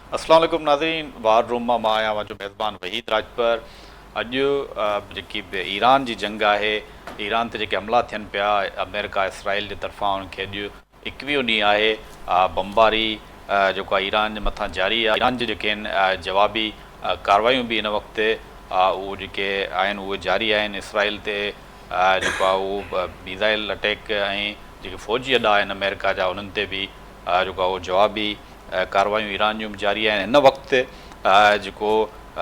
अस्सलाम वालेकुम नाज़रीन। वार रूम मां आहियां मुंहिंजो मेज़बान वहीद राजपर। अॼु जेकी ईरान जी जंग आहे, ईरान ते जेके हमला थियनि पिया अमेरिका इसराइल जे तरफ़ां, उनखे अॼु 21 ॾींहुं आहे। बमबारी जेको आहे ईरान जे मथां जारी आहे। ईरान जे जेके आहिनि जवाबी कार्रवायूं बि इन वक़्तु उहे जेके आहिनि उहे जारी आहिनि। इसराइल ते जेको आहे उहो मिज़ाइल अटैक ऐं जेके फ़ौजी अॾा आहिनि अमेरिका जा, उन्हनि ते बि जेको आहे उहो जवाबी कार्रवायूं ईरान जूं बि जारी आहिनि। हिन वक़्तु जेको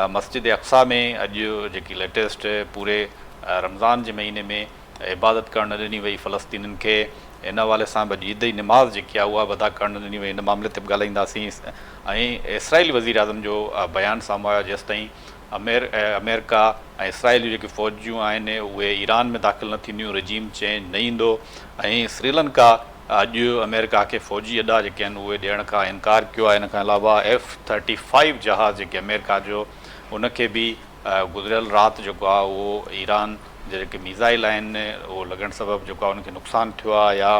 मस्जिद अक़सा में अॼु जेकी लेटेस्ट पूरे रमज़ान जे महीने में इबादत करणु न ॾिनी वई फ़लस्तीनियुनि खे, इन हवाले सां बि ईद जी निमाज़ जेकी आहे उहा अदा करणु न ॾिनी वई। इन मामले ते बि ॻाल्हाईंदासीं। ऐं इसराइली वज़ीर आज़म जो बयानु साम्हूं आयो, जेसिताईं अमेरिका ऐं इसराइल जूं जेकी फ़ौजियूं आहिनि उहे ईरान में दाख़िल न थींदियूं, रजीम चेंज न ईंदो। ऐं श्रीलंका अॼु अमेरिका खे फ़ौजी अॾा जेके आहिनि उहे ॾियण खां इनकार कयो आहे। इन खां अलावा F-35 जहाज़ जेके अमेरिका जो, उनखे बि गुज़िरियल राति जेको आहे उहो ईरान जे जेके मिज़ाइल आहिनि उहो लॻण सबबु जेको आहे उनखे नुक़सानु थियो आहे। या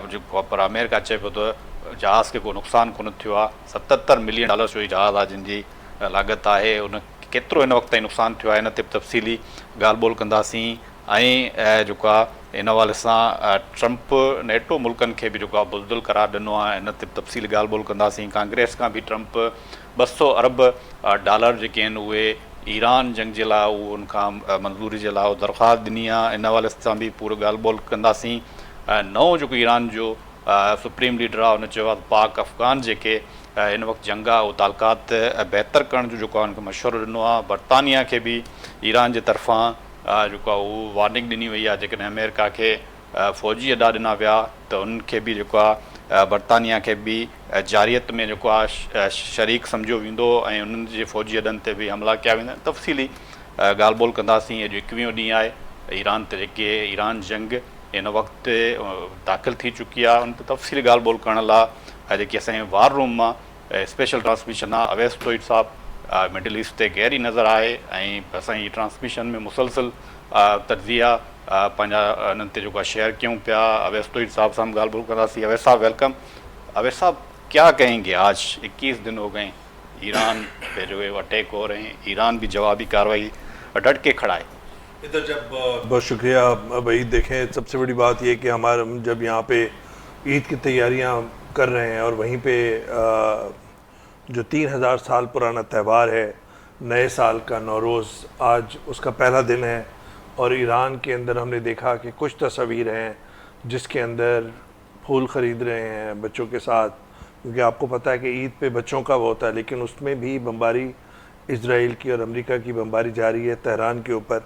जेको आहे पर अमेरिका चए पियो त जहाज़ खे को नुक़सानु कोन थियो आहे। $77 मिलियन जो ई जहाज़ आहे जिन जी लाॻत आहे। उन केतिरो हिन वक़्त ताईं नुक़सानु थियो आहे, इन ते बि तफ़सीली ॻाल्हि ॿोल कंदासीं। ऐं जेको आहे इन हवाले सां ट्रंप नेटो मुल्कनि खे बि जेको आहे बुज़दिल करार ॾिनो आहे, इन ते बि तफ़सीली ॻाल्हि ॿोल कंदासीं। कांग्रेस खां बि ट्रंप $200 अरब जेके आहिनि उहे ईरान जंग जे लाइ उहो उनखां मंज़ूरी जे लाइ दरख़्वास्त ॾिनी आहे। इन हवाले सां बि पूरो ॻाल्हि ॿोल कंदासीं। नओं जेको ईरान जो सुप्रीम लीडर आहे, उन चयो आहे पाक अफ़गान जेके हिन वक़्तु जंग आहे उहो तालुकात बहितर करण जो जेको आहे उनखे मशवरो ॾिनो आहे। बरतानिया खे बि ईरान जे तरफ़ां जेको आहे उहो वार्निंग ॾिनी वई आहे। जेकॾहिं अमेरिका खे फ़ौजी अॾा ॾिना विया त उन्हनि बि जेको आहे बरतानिया खे बि जारियत में जेको आहे शरीक सम्झो वेंदो ऐं उन्हनि जे फ़ौजी अॾनि ते बि हमला कया वेंदा। तफ़सीली ॻाल्हि ॿोल कंदासीं। अॼु 21 ॾींहुं आहे ईरान ते जेके ईरान जंग हिन वक़्तु दाख़िल थी चुकी आहे। उन ते तफ़सीली ॻाल्हि ॿोल करण लाइ जेकी असांजे वार रूम मां स्पेशल ट्रांसमिशन आहे, अवैस तोहिद साहिबु मिडिल ईस्ट ते गहरी नज़र आहे ऐं असांजी ट्रांसमिशन में मुसलसिल तर्ज़िया पंहिंजा हिननि ते जेको आहे शेयर कयूं पिया। अवैस तोहिद साहब सां ॻाल्हि ॿोल कंदासीं। अवैस साहब वेलकम। अवैस साहब, क्या कहेंगे? आज 21 दिन हो गए ईरान पे जो है अटैक हो रहे हैं, ईरान भी जवाबी कार्रवाई डट के खड़ा है। इधर जब बहुत शुक्रिया भाई। देखें, सबसे बड़ी बात यह कि हमारे जब यहाँ पे ईद की तैयारियाँ कर रहे हैं और वहीं पे जो 3000 साल पुराना त्यौहार है नए साल का नौरोज़, आज उसका पहला दिन है। और ईरान के अंदर हमने देखा कि कुछ तस्वीर हैं जिसके अंदर फूल ख़रीद रहे हैं बच्चों के साथ, क्योंकि आपको पता है कि ईद पे बच्चों का वो होता है। लेकिन उसमें भी बमबारी इसराइल की और अमेरिका की बमबारी जारी है तेहरान के ऊपर।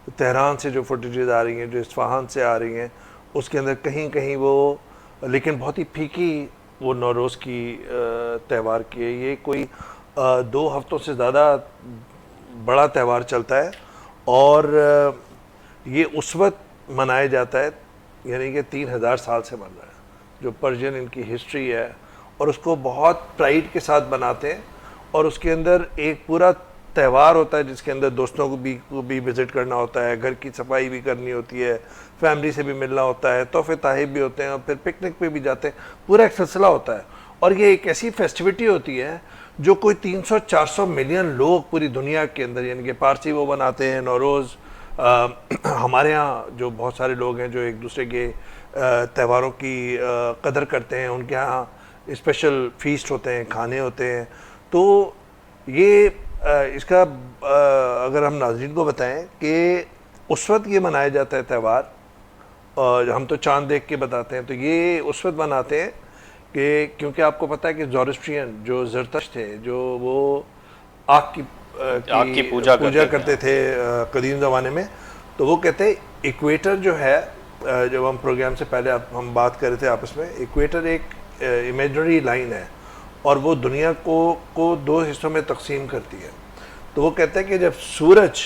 तेहरान से जो फुटेजेस आ रही हैं, जो इस्फहान से आ रही हैं, उसके अंदर कहीं कहीं वो, लेकिन बहुत ही फीकी वो नौरोज़ की त्यौहार की है। ये कोई 2 हफ्तों से ज़्यादा बड़ा त्यौहार चलता है और ये उस वक्त मनाया जाता है, यानी कि 3000 साल से मन रहा है, जो पर्शियन इनकी हिस्ट्री है। और उसको बहुत प्राइड के साथ बनाते हैं और उसके अंदर एक पूरा त्यौहार होता है जिसके अंदर दोस्तों को भी विज़िट करना होता है, घर की सफाई भी करनी होती है, फैमिली से भी मिलना होता है, तोहफे ताहिब भी होते हैं और फिर पिकनिक पे भी जाते हैं। पूरा एक सिलसिला होता है। और ये एक ऐसी फेस्टिविटी होती है जो कोई 300-400 मिलियन लोग पूरी दुनिया के अंदर, यानी कि पारसी वो बनाते हैं नौरोज़। हमारे यहाँ जो बहुत सारे लोग हैं जो एक दूसरे के त्योहारों की कदर करते हैं, उनके यहाँ स्पेशल फीस्ट होते हैं, खाने होते हैं। तो ये इसका अगर हम नाज़रीन को बताएं कि उस वक्त ये मनाया जाता है त्यौहार, और हम तो चांद देख के बताते हैं, तो ये उस वक्त मनाते हैं कि क्योंकि आपको पता है कि ज़ोरस्ट्रियन जो ज़रतश्त थे, जो वो आग की पूजा करते थे कदीम ज़माने में। तो वो कहते हैं इक्वेटर जो है, जब हम प्रोग्राम से पहले हम बात कर रहे थे आपस में, इक्वेटर एक इमेजनरी लाइन है और वो दुनिया को 2 हिस्सों में तकसीम करती है। तो वो कहते हैं कि जब सूरज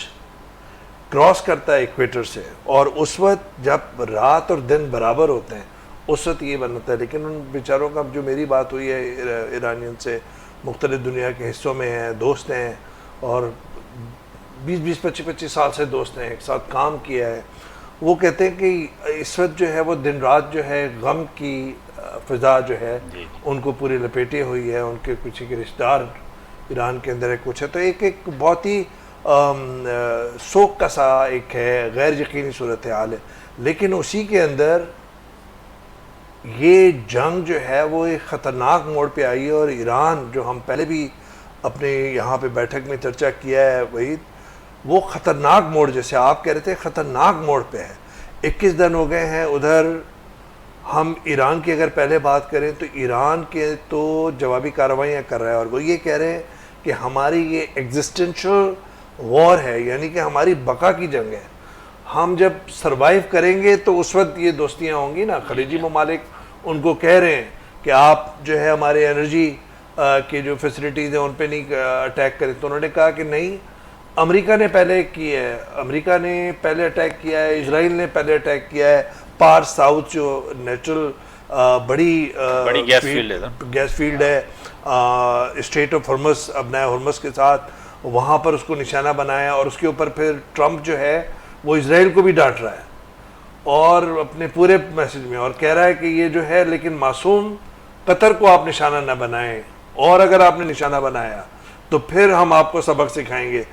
क्रॉस करता है इक्वेटर से और उस वक्त जब रात और दिन बराबर होते हैं, उस वक्त ये बनता है। लेकिन उन बेचारों का, जो मेरी बात हुई है ईरानियन से, मुख्तलिफ दुनिया के हिस्सों में हैं, दोस्त हैं और 20-20, 25-25 साल से दोस्त हैं, एक साथ काम किया है। वो कहते हैं कि इस वक्त जो है वो दिन रात जो है गम की फ़िज़ा जो है जी। उनको पूरी लपेटे हुई है, उनके कुछ के रिश्तेदार ईरान के अंदर है कुछ है, तो एक बहुत ही शोक का सा एक है, गैर यकीनी सूरत हाल है। लेकिन उसी के अंदर ये जंग जो है वो एक ख़तरनाक मोड़ पे आई है, और ईरान जो हम पहले भी अपने यहाँ पे बैठक में चर्चा किया है वही, वो ख़तरनाक मोड़, जैसे आप कह रहे थे ख़तरनाक मोड़ पे है। 21 दिन हो गए हैं उधर। हम ईरान की अगर पहले बात करें तो ईरान के तो जवाबी कार्रवाइयाँ कर रहा है, और वो ये कह रहे हैं कि हमारी ये एग्जिस्टेंशियल वॉर है, यानी कि हमारी बका की जंग है। हम जब सरवाइव करेंगे तो उस वक्त ये दोस्तियाँ होंगी ना। खलीजी ममालिक उनको कह रहे हैं कि आप जो है हमारे एनर्जी की जो फैसिलिटीज़ हैं उन पे नहीं अटैक करें, तो उन्होंने कहा कि नहीं, अमेरिका ने पहले किया है, अमेरिका ने पहले अटैक किया है, इजराइल ने पहले अटैक किया है। पार साउथ जो नेचुरल बड़ी गैस फील्ड है स्ट्रेट ऑफ हॉर्मस, अब नया हॉर्मस के साथ, वहाँ पर उसको निशाना बनाया, और उसके ऊपर फिर ट्रंप जो है वो इजराइल को भी डांट रहा है और अपने पूरे मैसेज में, और कह रहा है कि ये जो है, लेकिन मासूम कतर को आप निशाना न बनाएं, और अगर आपने निशाना बनाया तो फिर हम आपको सबक सिखाएंगे।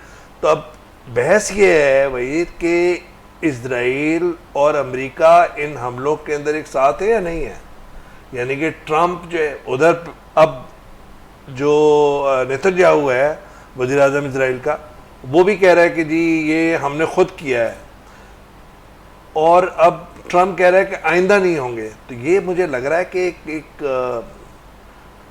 तो अब बहस ये है वही कि इजराइल और अमेरिका इन हमलों के अंदर एक साथ है या नहीं है। यानी कि ट्रंप जो है उधर, अब जो नेतन्याहू है वज़ीर आज़म इजराइल का, वो भी कह रहा है कि जी ये हमने खुद किया है, और अब ट्रंप कह रहा है कि आइंदा नहीं होंगे। तो ये मुझे लग रहा है कि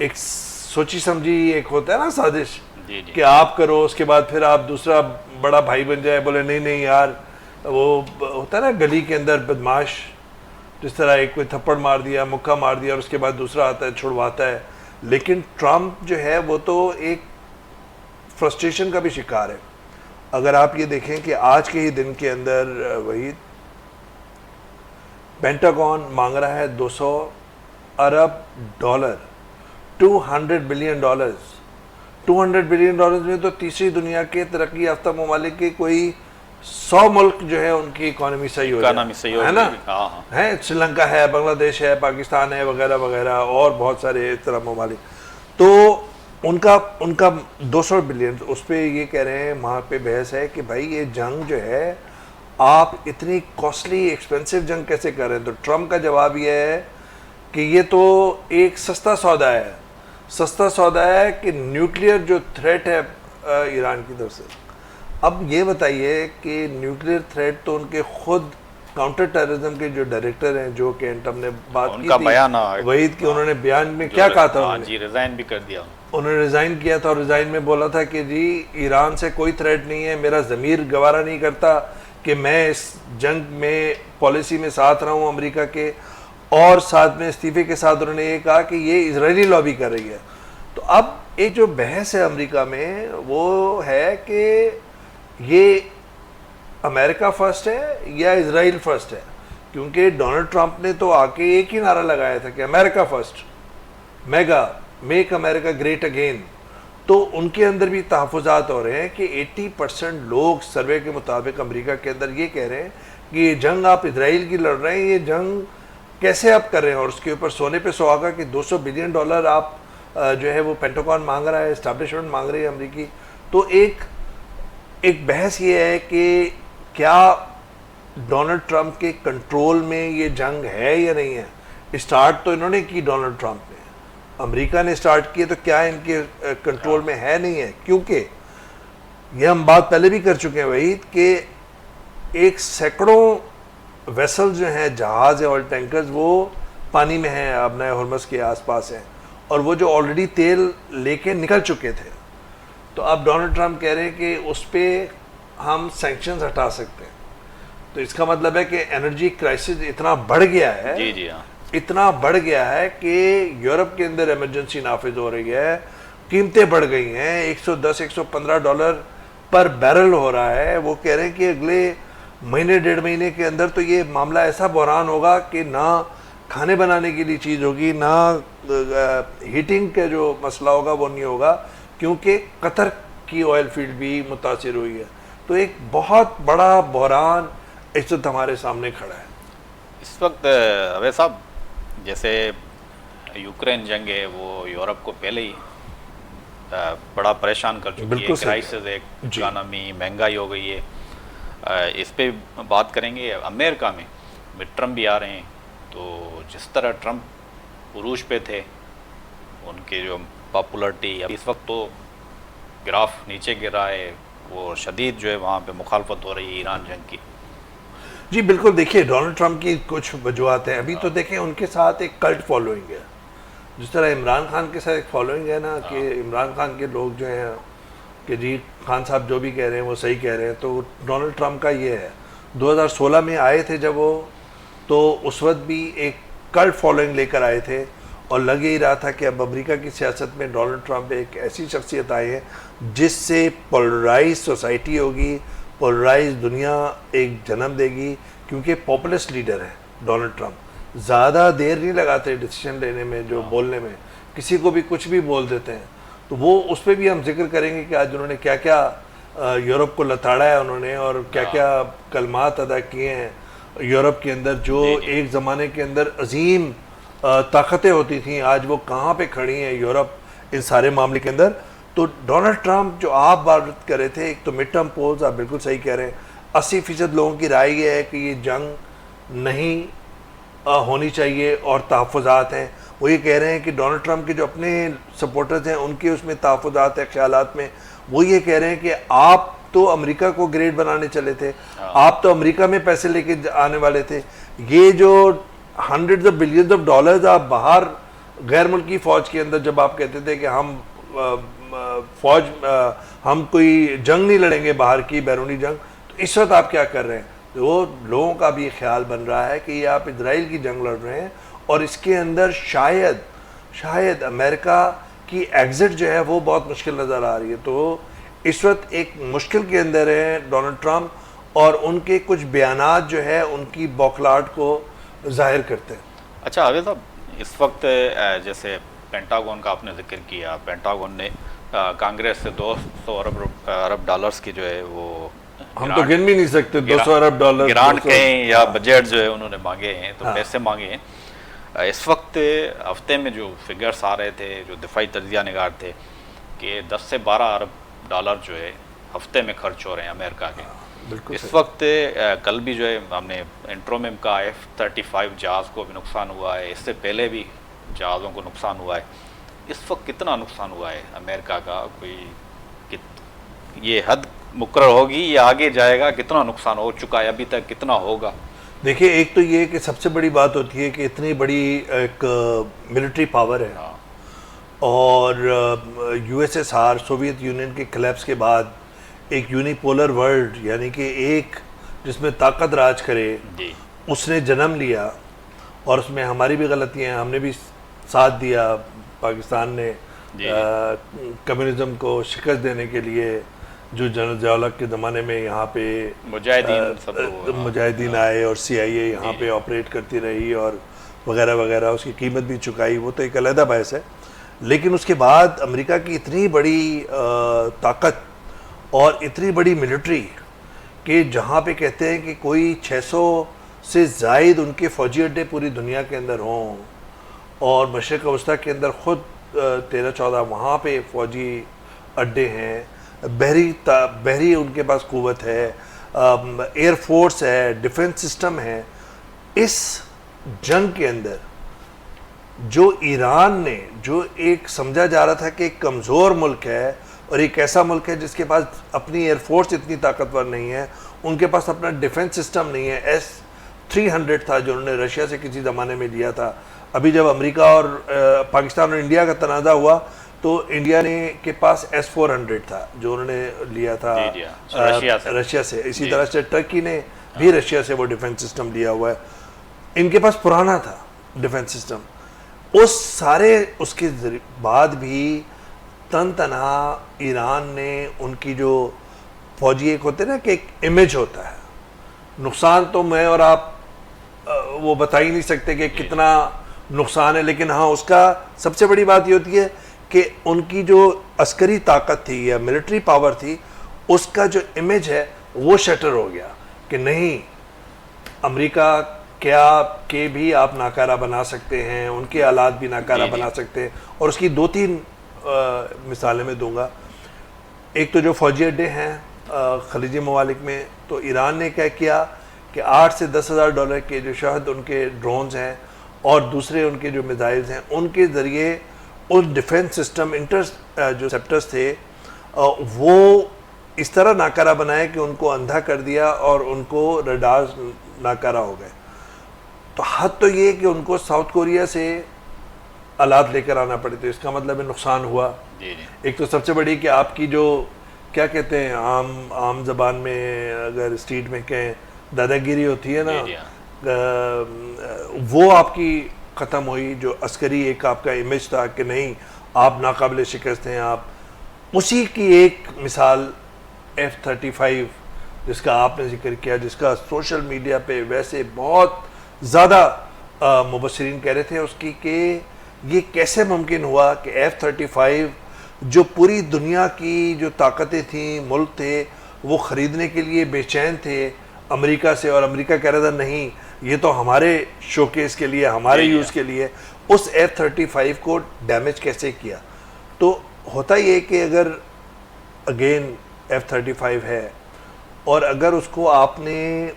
एक सोची समझी एक होता है ना साजिश, कि आप करो उसके बाद फिर आप दूसरा बड़ा भाई बन जाए, बोले नहीं नहीं यार, वो होता है ना गली के अंदर बदमाश, जिस तरह एक कोई थप्पड़ मार दिया, मुक्का मार दिया, और उसके बाद दूसरा आता है छुड़वाता है। लेकिन ट्रंप जो है वो तो एक फ्रस्ट्रेशन का भी शिकार है। अगर आप ये देखें कि आज के ही दिन के अंदर वही पेंटागन मांग रहा है 200 अरब dollar, 200 billion dollars. 200 billion dollars में तो तीसरी दुनिया के तरक्की याफ्ता ममालिक के कोई 100 मुल्क जो है उनकी इकोनॉमी सही हो जाए, है ना। है श्रीलंका है, बांग्लादेश है, पाकिस्तान है, वगैरह वगैरह, और बहुत सारे इस तरह ममालिक। तो उनका 200 बिलियन, उस पर ये कह रहे हैं, वहाँ पे बहस है कि भाई ये जंग जो है आप इतनी कॉस्टली एक्सपेंसिव जंग कैसे कर रहे हैं। तो ट्रंप का जवाब ये है कि ये तो एक सस्ता सौदा है, सस्ता सौदा है कि न्यूक्लियर जो थ्रेट है ईरान की तरफ से। अब ये बताइए कि न्यूक्लियर थ्रेट तो उनके खुद काउंटर टेररिज्म के जो डायरेक्टर हैं, जो केंट, हमने बात की थी बयान वहीद की, उन्होंने बयान में क्या कहा था, जी रिजाइन भी कर दिया उन्होंने रिजाइन किया था, और रिजाइन में बोला था कि जी ईरान से कोई थ्रेट नहीं है, मेरा ज़मीर गवारा नहीं करता कि मैं इस जंग में पॉलिसी में साथ रहा हूँ अमेरिका के। और साथ में इस्तीफे के साथ उन्होंने ये कहा कि ये इजरायली लॉबी कर रही है। तो अब एक जो बहस है अमेरिका में वो है कि ये अमेरिका फर्स्ट है या इजराइल फर्स्ट है, क्योंकि डोनाल्ड ट्रंप ने तो आके एक ही नारा लगाया था कि America first, mega make America great again. तो उनके अंदर भी तहफ़्फ़ुज़ात हो रहे हैं कि 80% लोग सर्वे के मुताबिक अमेरिका के अंदर ये कह रहे हैं कि ये जंग आप इजराइल की लड़ रहे हैं, ये जंग कैसे आप कर रहे हैं। और उसके ऊपर सोने पे सुहागा कि 200 बिलियन डॉलर आप जो है वो पेंटागन मांग रहा है, एस्टैब्लिशमेंट मांग रही है अमेरिकी। तो एक बहस ये है कि क्या डोनाल्ड ट्रंप के कंट्रोल में ये जंग है या नहीं है। स्टार्ट तो इन्होंने की, डोनाल्ड ट्रंप ने, अमेरिका ने स्टार्ट किए, तो क्या इनके कंट्रोल में है नहीं है। क्योंकि ये हम बात पहले भी कर चुके हैं वही कि एक सैकड़ों वेसल जो हैं, जहाज़ या ऑयल टैंकर्स, वो पानी में हैं, अब नए हॉर्मस के आसपास हैं, और वो जो ऑलरेडी तेल लेके निकल चुके थे। तो अब डोनाल्ड ट्रंप कह रहे हैं कि उस पर हम सैंक्शंस हटा सकते हैं। तो इसका मतलब है कि एनर्जी क्राइसिस इतना बढ़ गया है, जी जी हाँ, इतना बढ़ गया है कि यूरोप के अंदर इमरजेंसी नाफिज हो रही है, कीमतें बढ़ गई हैं, 110-115 डॉलर पर बैरल हो रहा है। वो कह रहे हैं कि अगले महीने 1.5 महीने के अंदर तो ये मामला ऐसा बहरान होगा कि ना खाने बनाने के लिए चीज़ होगी, ना हीटिंग का जो मसला होगा वो नहीं होगा, क्योंकि कतर की ऑयल फील्ड भी मुतासिर हुई है। तो एक बहुत बड़ा बहरान इस वक्त हमारे सामने खड़ा है। इस वक्त अवैध साहब, जैसे यूक्रेन जंग है वो यूरोप को पहले ही बड़ा परेशान कर चुकी है। बिल्कुल सही क्राइसिस है, इकोनॉमी, महंगाई हो गई है। इस पे बात करेंगे। अमेरिका में मिड टर्म भी आ रहे हैं, तो जिस तरह ट्रम्प उरूज पे थे, उनके जो पॉपुलरिटी इस वक्त तो ग्राफ नीचे गिरा है, वो शदीद जो है वहाँ पे मुखालफत हो रही है ईरान जंग की। जी बिल्कुल। देखिए डोनाल्ड ट्रंप की कुछ वजूहत हैं। अभी तो देखें उनके साथ एक कल्ट फॉलोइंग है, जिस तरह इमरान खान के साथ एक फॉलोइंग है ना, कि इमरान खान के लोग जो हैं कि जी खान साहब जो भी कह रहे हैं वो सही कह रहे हैं, तो डोनाल्ड ट्रंप का ये है। 2016 में आए थे जब वो, तो उस वक्त भी एक कल्ट फॉलोइंग लेकर आए थे, और लग ही रहा था कि अब अमेरिका की सियासत में डोनाल्ड ट्रंप एक ऐसी शख्सियत आए हैं जिससे पोलराइज सोसाइटी होगी, पोलराइज दुनिया एक जन्म देगी, क्योंकि पॉपुलिस्ट लीडर है डोनाल्ड ट्रंप। ज़्यादा देर नहीं लगाते डिसीजन लेने में, जो बोलने में, किसी को भी कुछ भी बोल देते हैं। तो वो उस पर भी हम जिक्र करेंगे कि आज उन्होंने क्या क्या यूरोप को लताड़ा है उन्होंने, और क्या क्या कलमात अदा किए हैं यूरोप के अंदर, जो एक ज़माने के अंदर अजीम ताकतें होती थी, आज वो कहाँ पे खड़ी हैं यूरोप इन सारे मामले के अंदर। तो डोनाल्ड ट्रंप जो आप बात कर रहे थे, एक तो मिड टर्म पोल्स, आप बिल्कुल सही कह रहे हैं, 80% लोगों की राय ये है कि ये जंग नहीं होनी चाहिए और तहफ़्फ़ुज़ात हैं। वो ये कह रहे हैं कि डोनाल्ड ट्रंप के जो अपने सपोर्टर्स हैं उनके उसमें तहफ़्फ़ुज़ात है, ख़यालात में वो ये कह रहे हैं कि आप तो अमेरिका को ग्रेट बनाने चले थे, आप तो अमेरिका में पैसे लेके आने वाले थे, ये जो hundreds of billions of dollars आप बाहर गैर मुल्की फ़ौज के अंदर जब आप कहते थे कि हम कोई जंग नहीं लड़ेंगे बाहर की बैरूनी जंग, तो इस वक्त आप क्या कर रहे हैं? तो वो लोगों का भी ख्याल बन रहा है कि ये आप इजराइल की जंग लड़ रहे हैं, और इसके अंदर शायद अमेरिका की एग्जिट जो है वो बहुत मुश्किल नज़र आ रही है। तो इस वक्त एक मुश्किल के अंदर है डोनाल्ड ट्रंप, और उनके कुछ बयानात जो है उनकी बौखलाहट को जाहिर करते हैं। अच्छा आगे साहब, इस वक्त जैसे पेंटागन का आपने जिक्र किया, पेंटागन ने कांग्रेस से 200 अरब डॉलर्स की जो है वो हम तो गिन भी नहीं सकते 200 अरब डॉलर ग्रांट कहें या बजट जो है उन्होंने मांगे हैं, तो पैसे मांगे हैं। इस वक्त हफ्ते में जो फिगर्स आ रहे थे, जो दिफाई तजिया निगार थे, कि 10 से 12 अरब डॉलर जो है हफ्ते में खर्च हो रहे हैं अमेरिका के। इस वक्त कल भी जो है हमने इंट्रो में कहा, F-35 जहाज़ को भी नुकसान हुआ है, इससे पहले भी जहाज़ों को नुकसान हुआ है। इस वक्त कितना नुकसान हुआ है अमेरिका का, कोई ये हद मुकर्रर होगी या आगे जाएगा? कितना नुकसान हो चुका है अभी तक, कितना होगा? देखिए, एक तो ये कि सबसे बड़ी बात होती है कि इतनी बड़ी एक मिलिट्री पावर है, और यूएसएसआर सोवियत यूनियन के कलेप्स के बाद एक यूनिपोलर वर्ल्ड, यानी कि एक जिसमें ताकत राज करे, उसने जन्म लिया, और उसमें हमारी भी गलतियां हैं, हमने भी साथ दिया। पाकिस्तान ने कम्युनिज्म को शिकस्त देने के लिए, जो जनरल ज़िया-उल-हक के ज़माने में यहाँ पे मुजाहिदीन आए और CIA यहाँ पे ऑपरेट करती रही और वगैरह वगैरह, उसकी कीमत भी चुकाई, वो तो एक अलग बहस है। लेकिन उसके बाद अमेरिका की इतनी बड़ी ताकत और इतनी बड़ी मिलिट्री कि जहाँ पे कहते हैं कि कोई 600 से ज़ायद उनके फ़ौजी अड्डे पूरी दुनिया के अंदर हों, और मशरिक़ वस्ता के अंदर ख़ुद 13-14 वहाँ पे फ़ौजी अड्डे हैं, बहरी उनके पास क़ुव्वत है, एयर फोर्स है, डिफेंस सिस्टम है। इस जंग के अंदर जो ईरान ने, जो एक समझा जा रहा था कि एक कमज़ोर मुल्क है और एक ऐसा मुल्क है जिसके पास अपनी एयरफोर्स इतनी ताकतवर नहीं है, उनके पास अपना डिफेंस सिस्टम नहीं है। S-300 था जो उन्होंने रशिया से किसी ज़माने में लिया था। अभी जब अमेरिका और पाकिस्तान और इंडिया का तनाज़ा हुआ तो इंडिया ने के पास S-400 था जो उन्होंने लिया था रशिया से। इसी तरह से टर्की ने भी रशिया से वो डिफेंस सिस्टम लिया हुआ है। इनके पास पुराना था डिफेंस सिस्टम। उस सारे उसके बाद भी तन तनहा ईरान ने उनकी जो फौजी, एक होते ना कि एक इमेज होता है, नुकसान तो मैं और आप वो बता ही नहीं सकते कि कितना नुकसान है, लेकिन हाँ उसका सबसे बड़ी बात ये होती है कि उनकी जो अस्करी ताकत थी या मिलिट्री पावर थी, उसका जो इमेज है वो शटर हो गया कि नहीं, अमेरिका क्या के भी आप नाकारा बना सकते हैं, उनके हालात भी नाकारा जी, जी। बना सकते हैं। और उसकी 2-3 मिसालें मैं दूंगा। एक तो जो फौजी अड्डे हैं खलीजी ममालिक में, तो ईरान ने क्या किया कि 8 से 10,000 डॉलर के जो शहद उनके ड्रोन्स हैं और दूसरे उनके जो मिसाइल्स हैं, उनके ज़रिए उस डिफेंस सिस्टम जो सेप्टर्स थे वो इस तरह नाकारा बनाए कि उनको अंधा कर दिया और उनको रडार नाकारा हो गए। तो हद तो ये कि उनको साउथ कोरिया से आलात लेकर आना पड़े, तो इसका मतलब है नुकसान हुआ। जी जी एक तो सबसे बड़ी कि आपकी जो क्या कहते हैं आम ज़बान में अगर स्ट्रीट में कहें दादागिरी होती है ना, जी, हाँ। वो आपकी ख़त्म हुई। जो अस्करी एक आपका इमेज था कि नहीं आप नाकाबिल शिकस्त हैं, आप उसी की एक मिसाल F-35 जिसका आपने जिक्र किया, जिसका सोशल मीडिया पे वैसे बहुत ज़्यादा मुबस्सिरीन कह रहे थे उसकी कि ये कैसे मुमकिन हुआ कि F-35 जो पूरी दुनिया की जो ताकतें थीं, मुल्क थे, वो ख़रीदने के लिए बेचैन थे अमेरिका से, और अमेरिका कह रहा था नहीं ये तो हमारे शोकेस के लिए, हमारे जी, यूज़ के लिए, उस F-35 को डैमेज कैसे किया। तो होता ये कि अगर अगेन F-35 है और अगर उसको आपने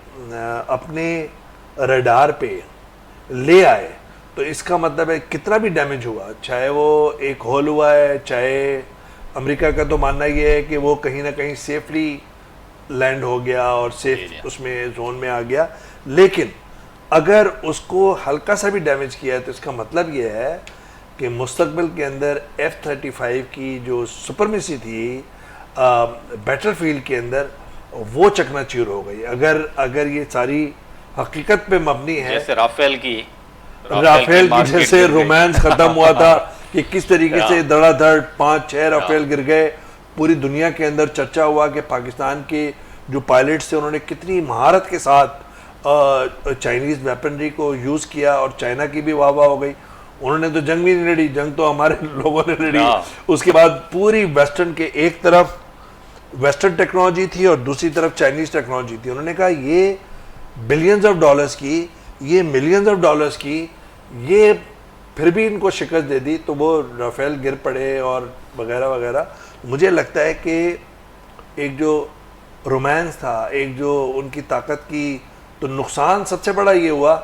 अपने रडार पे ले आए तो इसका मतलब है कितना भी डैमेज हुआ, चाहे वो एक होल हुआ है, चाहे अमेरिका का तो मानना ये है कि वो कहीं ना कहीं सेफली लैंड हो गया और जी, सेफ जी। उसमें जोन में आ गया, लेकिन अगर उसको हल्का सा भी डैमेज किया है तो इसका मतलब ये है कि मुस्तकबिल के अंदर F-35 की जो सुपरमेसी थी बैटलफील्ड के अंदर, वो चकनाचूर हो गई। अगर ये सारी हकीकत पे मबनी है, जैसे राफेल की राफेल की मार्केट जैसे गिर गई। रोमांस खत्म हुआ था कि किस तरीके से धड़ाधड़ 5-6 राफेल हाँ। गिर गए, पूरी दुनिया के अंदर चर्चा हुआ कि पाकिस्तान के जो पायलट्स थे उन्होंने कितनी महारत के साथ चाइनीज़ वेपनरी को यूज़ किया और चाइना की भी वाह वाह हो गई। उन्होंने तो जंग भी नहीं लड़ी, जंग तो हमारे लोगों ने लड़ी। हाँ। उसके बाद पूरी वेस्टर्न के एक तरफ वेस्टर्न टेक्नोलॉजी थी और दूसरी तरफ चाइनीज़ टेक्नोलॉजी थी। उन्होंने कहा ये बिलियंस ऑफ डॉलर्स की, ये मिलियंस ऑफ डॉलर्स की, ये फिर भी इनको शिकस्त दे दी, तो वो राफेल गिर पड़े और वगैरह वगैरह। मुझे लगता है कि एक जो रोमांस था, एक जो उनकी ताकत की, तो नुकसान सबसे बड़ा ये हुआ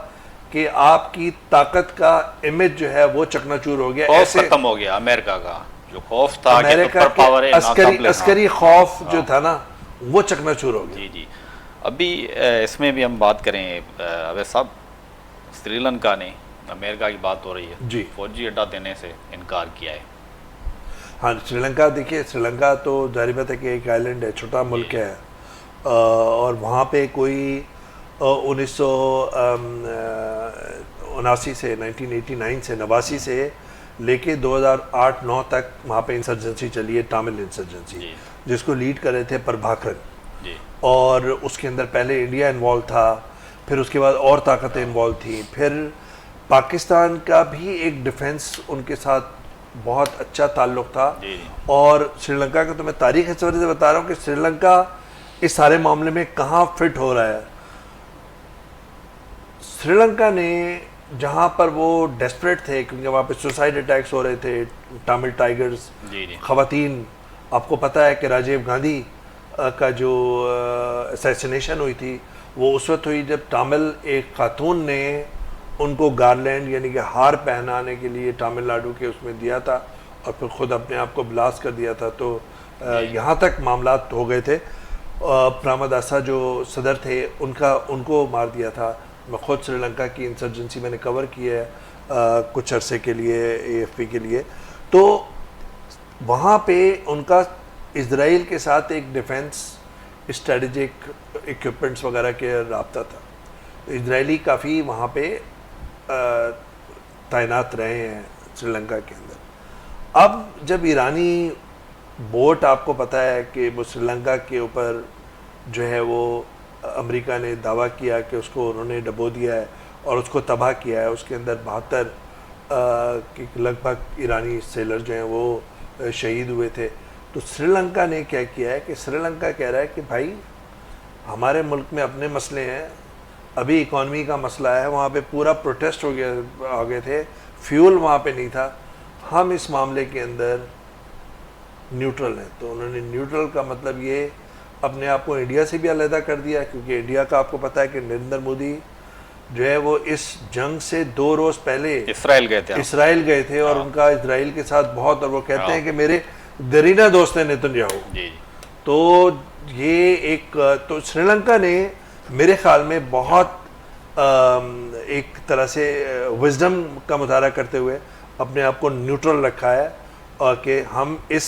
कि आपकी ताकत का इमेज जो है वो चकनाचूर हो गया। खौफ खत्म हो गया अमेरिका का, जो खौफ था कि अमेरिका सुपर पावर है, नाकाबिले अस्करी खौफ जो था ना वो चकनाचूर हो गया। जी जी। अभी इसमें भी हम बात करें अवैध साहब, श्रीलंका ने, अमेरिका की बात हो रही है जी। फौजी अड्डा देने से इनकार किया है। हाँ, श्रीलंका देखिए, श्रीलंका तो जाहिर बात है कि एक आइलैंड है, छोटा मुल्क है, और वहाँ पे कोई 1979 से 1989 से 89 से लेके 2008-9 तक वहाँ पे इंसर्जेंसी चली है, तामिल इंसर्जेंसी, जी। जिसको लीड कर रहे थे प्रभाकरन। जी और उसके अंदर पहले इंडिया इन्वॉल्व था, फिर उसके बाद और ताकतें इन्वॉल्व थी, फिर पाकिस्तान का भी एक डिफेंस उनके साथ बहुत अच्छा ताल्लुक था। जी जी। और श्रीलंका का तो मैं तारीख इस वजह से बता रहा हूँ कि श्रीलंका इस सारे मामले में कहाँ फिट हो रहा है। श्रीलंका ने जहाँ पर वो डेस्परेट थे, क्योंकि वहाँ पे सुसाइड अटैक्स हो रहे थे, तामिल टाइगर्स, जी जी। ख़वातीन, आपको पता है कि राजीव गांधी का जो असैसिनेशन हुई थी वो उस वक्त हुई जब तामिल एक खातून ने उनको गारलैंड यानी कि हार पहनाने के लिए तमिलनाडु के उसमें दिया था और फिर ख़ुद अपने आप को ब्लास्ट कर दिया था। तो यहाँ तक मामलात हो गए थे। प्रामदासा जो सदर थे उनको मार दिया था। मैं ख़ुद श्रीलंका की इंसर्जेंसी मैंने कवर की है कुछ अरसे के लिए AFP के लिए। तो वहाँ पे उनका इजराइल के साथ एक डिफेंस स्ट्रेटजिक इक्विपमेंट्स वगैरह के राब्ता था। इजरायली काफ़ी वहाँ पे तैनात रहे हैं श्रीलंका के अंदर। अब जब ईरानी बोट, आपको पता है कि वो श्रीलंका के ऊपर जो है वो अमेरिका ने दावा किया कि उसको उन्होंने डबो दिया है और उसको तबाह किया है, उसके अंदर 72 के लगभग ईरानी सेलर जो हैं वो शहीद हुए थे। तो श्रीलंका ने क्या किया है कि श्रीलंका कह रहा है कि भाई हमारे मुल्क में अपने मसले हैं, अभी इकॉनमी का मसला है, वहाँ पे पूरा प्रोटेस्ट हो गए थे, फ्यूल वहाँ पे नहीं था। हम इस मामले के अंदर न्यूट्रल हैं। तो उन्होंने न्यूट्रल का मतलब ये अपने आप को इंडिया से भी अलहदा कर दिया, क्योंकि इंडिया का आपको पता है कि नरेंद्र मोदी जो है वो इस जंग से 2 रोज़ पहले इसराइल गए थे और उनका इसराइल के साथ बहुत, और वो कहते हैं कि मेरे दरीना दोस्त हैं नेतन्याहू। तो ये एक, तो श्रीलंका ने मेरे ख्याल में बहुत एक तरह से विजडम का मुजाहरा करते हुए अपने आप को न्यूट्रल रखा है, और कि हम इस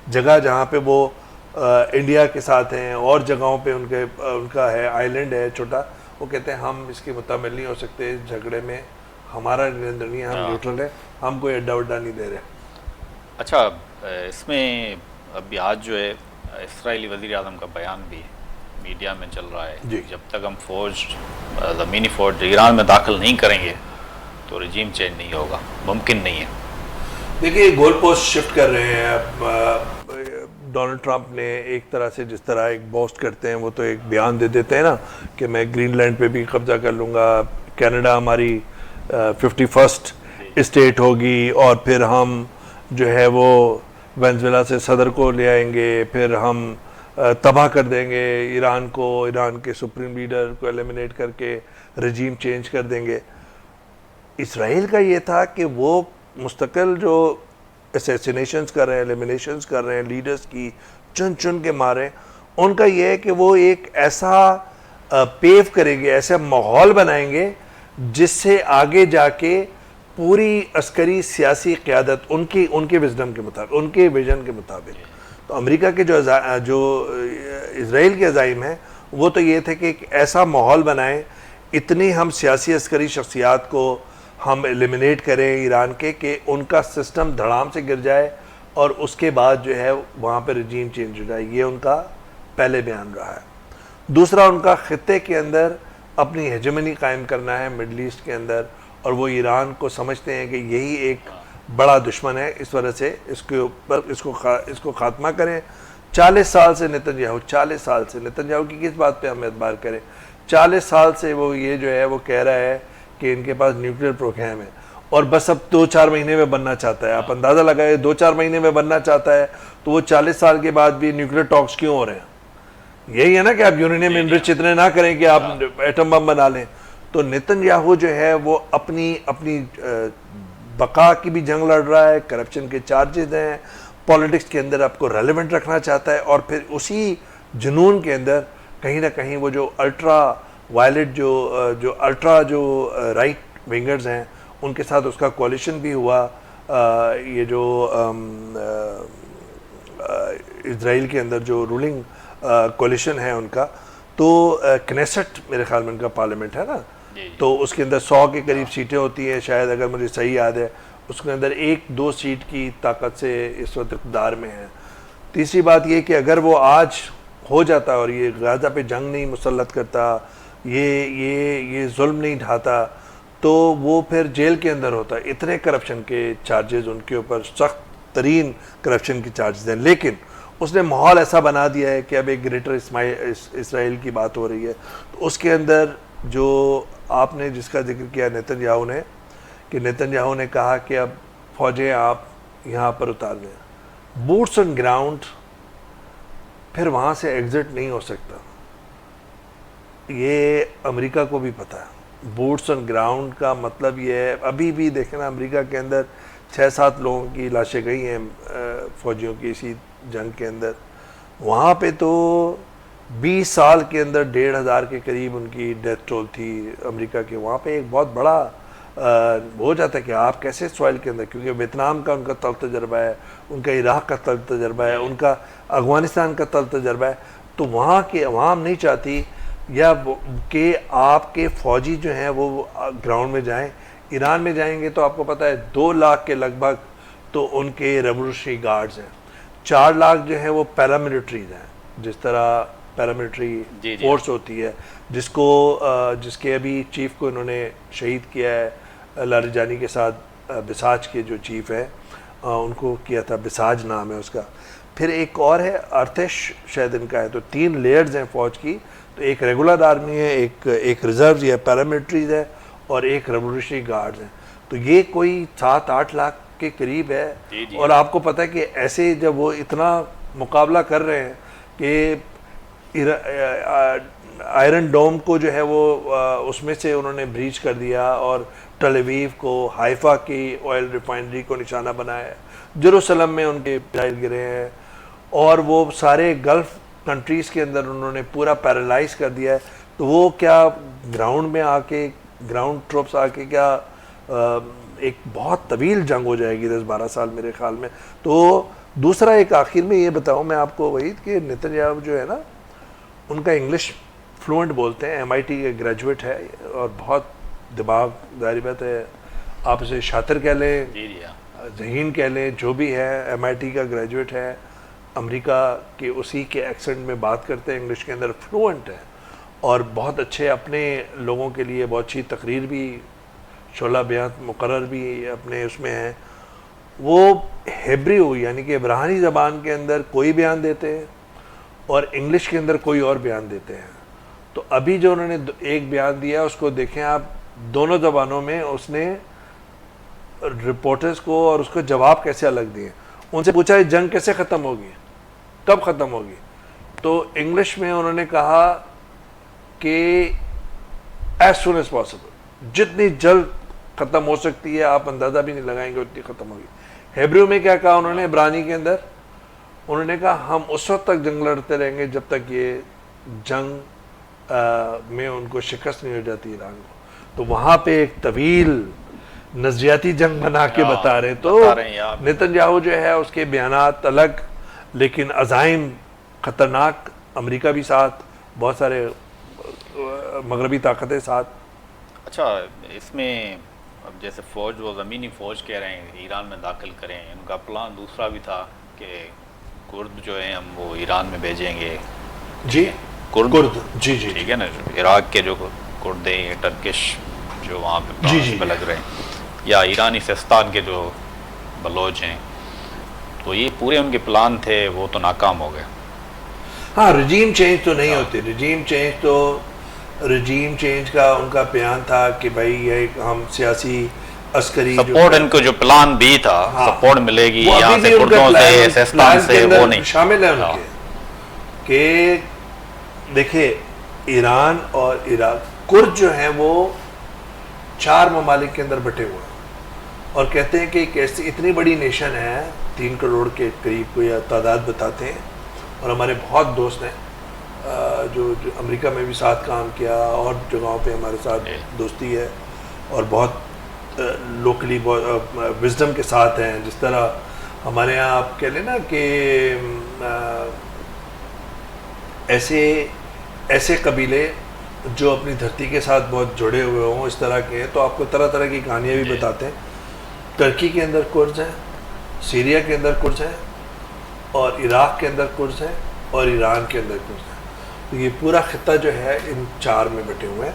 जगह जहाँ पे वो इंडिया के साथ हैं और जगहों पे उनका है, आइलैंड है छोटा, वो कहते हैं हम इसके मुताबिक नहीं हो सकते, इस झगड़े में हमारा नियंत्रण नहीं है, हम न्यूट्रल है, हम कोई अड्डा वड्डा नहीं दे रहे। अच्छा, इसमें अभी आज जो है इसराइली वज़ीर आज़म का बयान भी मीडिया में चल रहा है, जब तक हम ज़मीनी फ़ौज ईरान में दाखिल नहीं करेंगे तो रिजीम चेंज नहीं होगा, मुमकिन नहीं है। देखिए, गोल पोस्ट शिफ्ट कर रहे हैं। डोनाल्ड ट्रंप ने एक तरह से, जिस तरह एक बोस्ट करते हैं, वो तो एक बयान दे देते हैं ना कि मैं ग्रीनलैंड पे भी कब्जा कर लूँगा, कनाडा हमारी 51st स्टेट होगी, और फिर हम जो है वो वेनेजुएला से सदर को ले आएंगे, फिर हम तबाह कर देंगे ईरान को, ईरान के सुप्रीम लीडर को एलिमिनेट करके रजीम चेंज कर देंगे। इसराइल का ये था कि वो मुस्तकिल जो असैसिनेशंस कर रहे हैं, एलिमिनेशंस कर रहे हैं लीडर्स की, चुन चुन के मारे, उनका ये है कि वो एक ऐसा पेव करेंगे, ऐसा माहौल बनाएंगे जिससे आगे जाके पूरी अस्करी सियासी क़यादत उनके विजडम के मुताबिक, उनके विजन के मुताबिक। तो अमेरिका के जो इसराइल के अज़ाइम हैं वो तो ये थे कि एक ऐसा माहौल बनाएं, इतनी हम सियासी अस्करी शख्सियात को हम एलिमिनेट करें ईरान के, कि उनका सिस्टम धड़ाम से गिर जाए और उसके बाद जो है वहाँ पर रजीम चेंज हो जाए। ये उनका पहले बयान रहा है। दूसरा, उनका ख़ित्ते के अंदर अपनी हेजेमनी कायम करना है मिडल ईस्ट के अंदर, और वो ईरान को समझते हैं कि यही एक बड़ा दुश्मन है, इस वजह से इसके ऊपर इसको ख़ात्मा करें। 40 साल से नेतन्याहू, 40 साल से नेतन्याहू की किस बात पे हम एतबार करें, 40 साल से वो ये जो है वो कह रहा है कि इनके पास न्यूक्लियर प्रोग्राम है, और बस अब 2-4 महीने में बनना चाहता है। आप अंदाज़ा लगाए, 2-4 महीने में बनना चाहता है, तो वो 40 साल के बाद भी न्यूक्लियर टॉक्स क्यों हो रहे हैं? यही है ना कि आप यूरेनियम इनरिच इतने ना करें कि आप एटम बम बना लें। तो नेतन्याहू जो है वो अपनी बका की भी जंग लड़ रहा है, करप्शन के चार्जेस हैं, पॉलिटिक्स के अंदर आपको रेलेवेंट रखना चाहता है, और फिर उसी जुनून के अंदर कहीं ना कहीं वो जो अल्ट्रा वायलेट जो राइट विंगर्स हैं, उनके साथ उसका कोलिशन भी हुआ। ये जो इजराइल के अंदर जो रूलिंग कोलिशन है उनका, तो कनेसेट मेरे ख्याल में उनका पार्लियामेंट है ना, तो उसके अंदर 100 के करीब सीटें होती हैं शायद, अगर मुझे सही याद है। उसके अंदर 1-2 सीट की ताकत से इस वक्त इक़्तिदार में है। तीसरी बात ये कि अगर वो आज हो जाता और ये गाज़ा पे जंग नहीं मुसल्लत करता, ये जुल्म नहीं ढाता, तो वो फिर जेल के अंदर होता। इतने करप्शन के चार्जेस उनके ऊपर, सख्त तरीन करप्शन के चार्जेस हैं, लेकिन उसने माहौल ऐसा बना दिया है कि अब एक ग्रेटर इसराइल की बात हो रही है। तो उसके अंदर जो आपने जिसका जिक्र किया नेतन्याहू ने, कि नेतन्याहू ने कहा कि अब फौजें आप यहाँ पर उतार दें, बूट्स ऑन ग्राउंड, फिर वहाँ से एग्ज़िट नहीं हो सकता। ये अमेरिका को भी पता है। बूट्स ऑन ग्राउंड का मतलब ये है, अभी भी देखें ना, अमेरिका के अंदर 6-7 लोगों की लाशें गई हैं फ़ौजियों की इसी जंग के अंदर। वहाँ पे तो 20 साल के अंदर 1,500 के करीब उनकी डेथ टोल थी अमेरिका के। वहाँ पे एक बहुत बड़ा हो जाता है कि आप कैसे सॉइल के अंदर, क्योंकि वियतनाम का उनका तल तजर्बा है, उनका इराक़ का तल तजर्बा है, उनका अफ़गानिस्तान का तल तजर्बा है। तो वहाँ के अवाम नहीं चाहती या कि आपके फ़ौजी जो हैं वो ग्राउंड में जाएं। ईरान में जाएंगे तो आपको पता है 2 लाख के लगभग तो उनके रेवोल्यूशनरी गार्ड्स हैं, 4 लाख जो है वो पैरामिलिट्रीज हैं, जिस तरह पैरामिलिट्री फोर्स होती है, जिसके अभी चीफ को इन्होंने शहीद किया है लारिजानी के साथ। बिसाज के जो चीफ है उनको किया था, बिसाज नाम है उसका। फिर एक और है आर्थिश शायद इनका है, तो 3 लेयर्स हैं फ़ौज की। तो एक रेगुलर आर्मी है, एक रिजर्व या पैरामिलिट्रीज है, और एक रेवोल्यूशनरी गार्ड्स हैं। तो ये कोई 7-8 लाख के करीब है। जी। और आपको पता है कि ऐसे जब वो इतना मुकाबला कर रहे हैं कि आयरन डोम को जो है वो उसमें से उन्होंने ब्रीच कर दिया, और टेल अवीव को, हाइफा की ऑयल रिफाइनरी को निशाना बनाया है, जेरूसलम में उनके मिसाइल गिरे हैं, और वो सारे गल्फ कंट्रीज़ के अंदर उन्होंने पूरा पैरालाइज कर दिया है। तो वो क्या ग्राउंड में आके, ग्राउंड ट्रूप्स आके क्या एक बहुत तवील जंग हो जाएगी 10-12 साल मेरे ख्याल में। तो दूसरा एक आखिर में ये बताऊं मैं आपको वहीद कि नेतन्याहू जो है ना, उनका इंग्लिश फ्लुएंट बोलते हैं, MIT के ग्रेजुएट है और बहुत दिमाग, जाहिर बात है आप इसे शातिर कह लें, ज़हीन कह लें, जो भी है, MIT का ग्रेजुएट है, अमेरिका के उसी के एक्सेंट में बात करते हैं, इंग्लिश के अंदर फ्लुएंट है, और बहुत अच्छे अपने लोगों के लिए बहुत अच्छी तकरीर भी, शोला बयान मुकर्रर भी अपने उसमें है। वो हेब्रू यानी कि इब्रानी ज़बान के अंदर कोई बयान देते हैं और इंग्लिश के अंदर कोई और बयान देते हैं। तो अभी जो उन्होंने एक बयान दिया उसको देखें आप, दोनों ज़बानों में उसने रिपोर्टर्स को और उसको जवाब कैसे अलग दिए। उनसे पूछा है जंग कैसे ख़त्म होगी, कब ख़त्म होगी, तो इंग्लिश में उन्होंने कहा कि एज सुन एज पॉसिबल, जितनी जल्द ख़त्म हो सकती है, आप अंदाज़ा भी नहीं लगाएंगे उतनी ख़त्म होगी। हेब्रू में क्या कहा उन्होंने, इब्रानी के अंदर उन्होंने कहा हम उस वक्त तक जंग लड़ते रहेंगे जब तक ये जंग में उनको शिकस्त नहीं हो जाती ईरान को। तो वहाँ पे एक तवील नज़रियाती जंग बना के बता रहे। तो नेतन्याहू जो है उसके बयानात अलग, लेकिन अज़ाइम ख़तरनाक, अमेरिका भी साथ, बहुत सारे मगरबी ताकतें साथ। अच्छा, इसमें अब जैसे फ़ौज, वो ज़मीनी फ़ौज कह रहे हैं ईरान में दाखिल करें, उनका प्लान दूसरा भी था कि कुर्द जो हैं हम वो ईरान में भेजेंगे। जी, कुर्द जी, ठीक है ना, इराक़ के जो कुर्द हैं, टर्किश जो वहाँ पे लग रहे हैं, या ईरानी सिस्तान के जो बलोच हैं, तो ये पूरे उनके प्लान थे, वो तो नाकाम हो गए। हाँ, रजीम चेंज तो नहीं होती। रजीम चेंज का उनका बयान था कि भाई ये हम सियासी अस्करी सपोर्ट, इनको जो प्लान भी था, हाँ, सपोर्ट मिलेगी यहाँ से, कुर्दों से, सिस्तान से, वो नहीं शामिल है उनके। कि देखिए, ईरान और इराक, कुर्द जो हैं वो 4 ममालिक के अंदर बटे हुए हैं, और कहते हैं कि एक ऐसी इतनी बड़ी नेशन है, 3 करोड़ के करीब को या तादाद बताते हैं। और हमारे बहुत दोस्त हैं जो अमेरिका में भी साथ काम किया और जगहों पे हमारे साथ दोस्ती है, और बहुत लोकली बहुत विजडम के साथ हैं। जिस तरह हमारे यहाँ आप कह लेना कि ऐसे कबीले जो अपनी धरती के साथ बहुत जुड़े हुए हों, इस तरह के हैं, तो आपको तरह तरह की कहानियाँ भी बताते हैं। तुर्की के अंदर कुर्द हैं, सीरिया के अंदर कुर्द हैं, और इराक़ के अंदर कुर्द हैं, और ईरान के अंदर कुर्द हैं। तो ये पूरा खित्ता जो है इन 4 में बटे हुए हैं।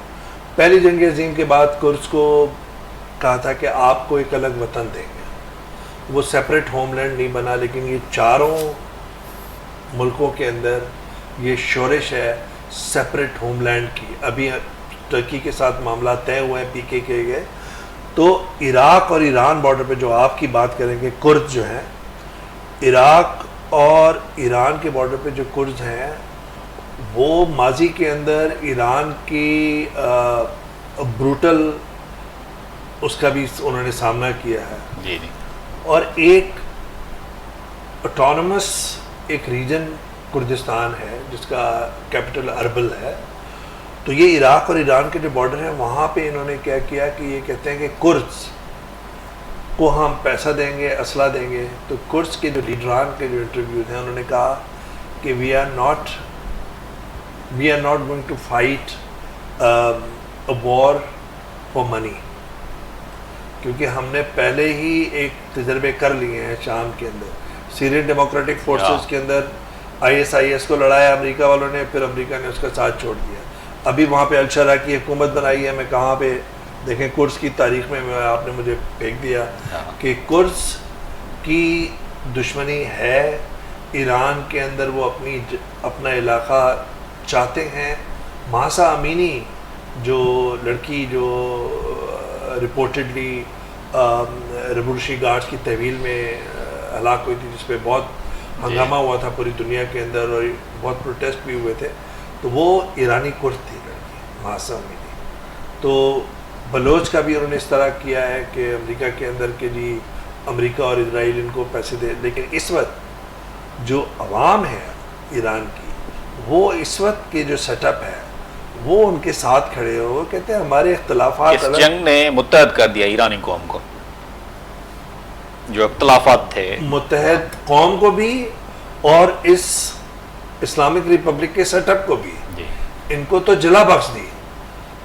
पहली जंग अज़ीम के बाद कुर्द को कहा था कि आपको एक अलग वतन देंगे। वो सेपरेट होमलैंड नहीं बना, लेकिन ये चारों मुल्कों के अंदर ये शोरिश है सेपरेट होमलैंड की। अभी तुर्की के साथ मामला तय हुए हैं, PK के गए। तो इराक़ और ईरान बॉर्डर पे जो आपकी बात करेंगे, कुर्द जो हैं, इराक़ और ईरान के बॉर्डर पे जो कुर्द हैं, वो माजी के अंदर ईरान की ब्रूटल उसका भी उन्होंने सामना किया है। जी। और एक ऑटोनमस एक रीजन कुर्दिस्तान है जिसका कैपिटल अरबिल है। तो ये इराक़ और ईरान के जो बॉर्डर हैं, वहाँ पे इन्होंने क्या किया कि ये कहते हैं कि कुर्द्स को हम पैसा देंगे, असला देंगे। तो कुर्द्स के जो लीडरान के जो इंटरव्यूज हैं, उन्होंने कहा कि we are not going to fight a war for money, क्योंकि हमने पहले ही एक तजर्बे कर लिए हैं शाम के अंदर, सीरियन डेमोक्रेटिक फोर्सेस के अंदर ISIS को लड़ाया अमेरिका वालों ने, फिर अमेरिका ने उसका साथ छोड़ दिया। अभी वहाँ पे अल-शरा की हुकूमत बनाई है। मैं कहाँ पे देखें, कुर्स की तारीख में आपने मुझे फेंक दिया कि कुर्स की दुश्मनी है ईरान के अंदर वो अपना इलाका चाहते हैं। मासा अमीनी जो लड़की जो रिपोर्टेडली रेवोल्यूशनरी गार्ड्स की तहवील में हलाक हुई थी, जिस पे बहुत हंगामा हुआ था पूरी दुनिया के अंदर और बहुत प्रोटेस्ट भी हुए थे, तो वो ईरानी कुर्द थी लड़की मासा अमीनी। तो बलोच का भी उन्होंने इस तरह किया है कि अमेरिका के अंदर के जी अमेरिका और इजराइल इनको पैसे दे, लेकिन इस वक्त जो अवाम है ईरान की, वो इस वक्त के जो सेटअप है वो उनके साथ खड़े हो, कहते हैं हमारे इख्तलाफात इस जंग ने मुत्तहद कर दिया ईरानी कौम को, जो इख्तलाफात थे मुत्तहद कौम को भी और इस इस्लामिक रिपब्लिक के सेटअप को भी, इनको तो जला बख्श दी,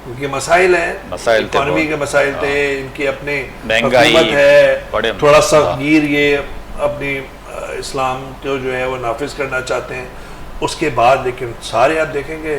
क्योंकि मसाइल हैं, इकोनॉमी के मसाइल थे, इनकी अपने हुकूमत है, थोड़ा सख्तगीर ये अपनी इस्लाम को जो है वो नाफिज करना चाहते हैं। उसके बाद लेकिन सारे आप देखेंगे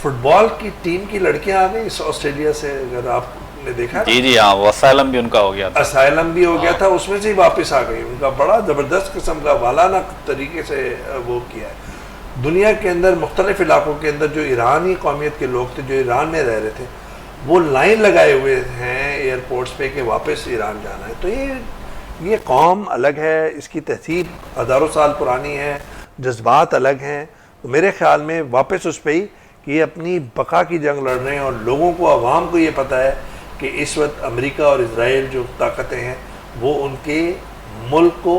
फुटबॉल की टीम की लड़कियां आ गई इस ऑस्ट्रेलिया से, अगर आपने देखा जी हाँ, वो असाइलम भी उनका हो गया था, असाइलम भी हो गया था, उसमें से ही वापस आ गई। उनका बड़ा ज़बरदस्त किस्म का वालाना तरीके से वो किया है। दुनिया के अंदर मुख्तलिफ इलाकों के अंदर जो ईरानी कौमियत के लोग थे, जो ईरान में रह रहे थे, वो लाइन लगाए हुए हैं एयरपोर्ट्स पे कि वापस ईरान जाना है। तो ये कौम अलग है, इसकी तहसीब हज़ारों साल पुरानी है, जज्बात अलग हैं। तो मेरे ख्याल में वापस उस पर ही कि ये अपनी बका की जंग लड़ रहे हैं, और लोगों को, अवाम को ये पता है कि इस वक्त अमेरिका और इजराइल जो ताकतें हैं वो उनके मुल्क को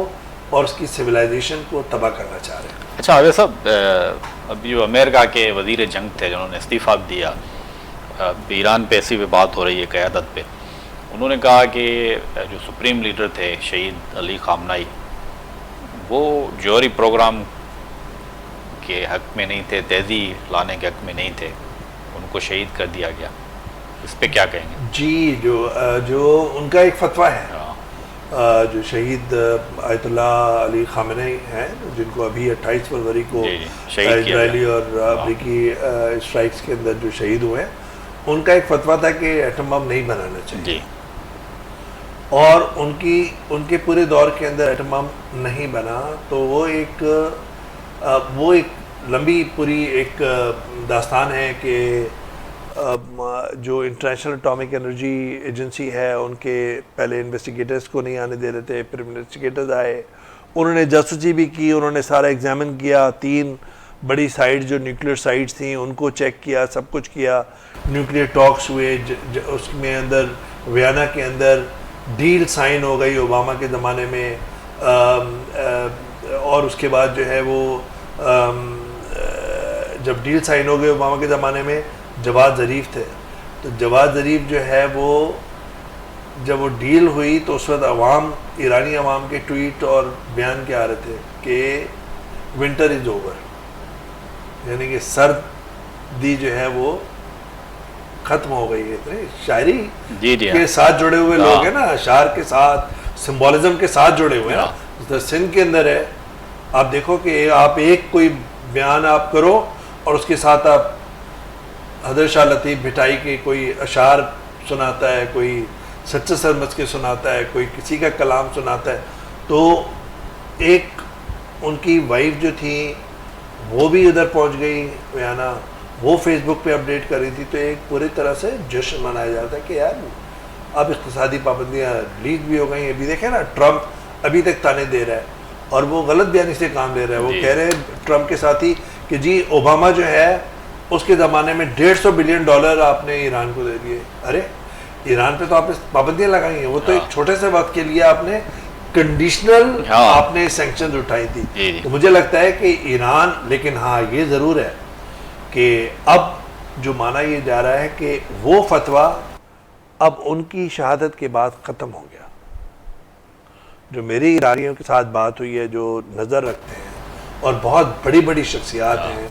और उसकी सिविलाइजेशन को तबाह करना चाह रहे हैं। अच्छा आगे साहब, अभी जो अमेरिका के वजीर जंग थे जिन्होंने इस्तीफ़ा दिया, ईरान पे ऐसी भी बात हो रही है क़यादत पे, उन्होंने कहा कि जो सुप्रीम लीडर थे शहीद अली खामनाई, वो जौहरी प्रोग्राम के हक़ में नहीं थे, तेज़ी लाने के हक़ में नहीं थे, उनको शहीद कर दिया गया। इस पे क्या कहेंगे? जी, जो उनका एक फतवा है, जो शहीद आयतुल्लाह अली खामनेई हैं, जिनको अभी 28 फरवरी को इजरायली और अमेरिकी स्ट्राइक्स के अंदर जो शहीद हुए हैं, उनका एक फतवा था कि एटम बम नहीं बनाना चाहिए जी। और उनके पूरे दौर के अंदर एटम बम नहीं बना। तो वो एक लंबी पूरी एक दास्तान है कि जो इंटरनेशनल एटॉमिक एनर्जी एजेंसी है, उनके पहले इन्वेस्टिगेटर्स को नहीं आने दे रहे थे, फिर इन्वेस्टिगेटर्स आए, उन्होंने जासूसी भी की, उन्होंने सारा एग्जामिन किया, 3 बड़ी साइट्स जो न्यूक्लियर साइट्स थी उनको चेक किया, सब कुछ किया, न्यूक्लियर टॉक्स हुए, उसमें अंदर वियना के अंदर डील साइन हो गई ओबामा के ज़माने में, और उसके बाद जो है वो जब डील साइन हो गई ओबामा के ज़माने में, जवाद ज़रीफ़ थे, तो जवाद ज़रीफ़ जो है वो जब वो डील हुई तो उस वक्त ईरानी अवाम के ट्वीट और बयान क्या आ रहे थे कि विंटर इज़ ओवर, यानी कि सर्दी जो है वो ख़त्म हो गई है। इतनी शायरी के साथ जुड़े हुए लोग हैं ना, अशार के साथ, सिम्बॉलिज़म के साथ जुड़े हुए हैं ना। सिंध के अंदर है, आप देखो कि आप एक कोई बयान आप करो और उसके साथ आप हज़रत शाह लतीफ़ भिटाई के कोई अशार सुनाता है, कोई सच्चे सरमच के सुनाता है, कोई किसी का कलाम सुनाता है। तो एक उनकी वाइफ जो थी वो भी उधर पहुंच गई वियना, वो फेसबुक पे अपडेट कर रही थी। तो एक पूरी तरह से जश्न मनाया जाता है कि यार अब इक़्तिसादी पाबंदियाँ रिलीज भी हो गई हैं। अभी देखें ना, ट्रंप अभी तक ताने दे रहा है और वो गलत बयानी से काम ले रहा है। वो कह रहे हैं ट्रंप के साथ ही कि जी ओबामा जो है उसके ज़माने में $150 बिलियन आपने ईरान को दे दिए। अरे ईरान पे तो आपने पाबंदियाँ लगाई हैं, वो तो एक छोटे से वक्त के लिए आपने कंडीशनल आपने सैंक्शंस उठाई थी। तो मुझे लगता है कि ईरान, लेकिन हाँ ये ज़रूर है कि अब जो माना ये जा रहा है कि वो फतवा अब उनकी शहादत के बाद ख़त्म हो गया। जो मेरी ईरानियों के साथ बात हुई है, जो नज़र रखते हैं और बहुत बड़ी बड़ी शख्सियात हैं,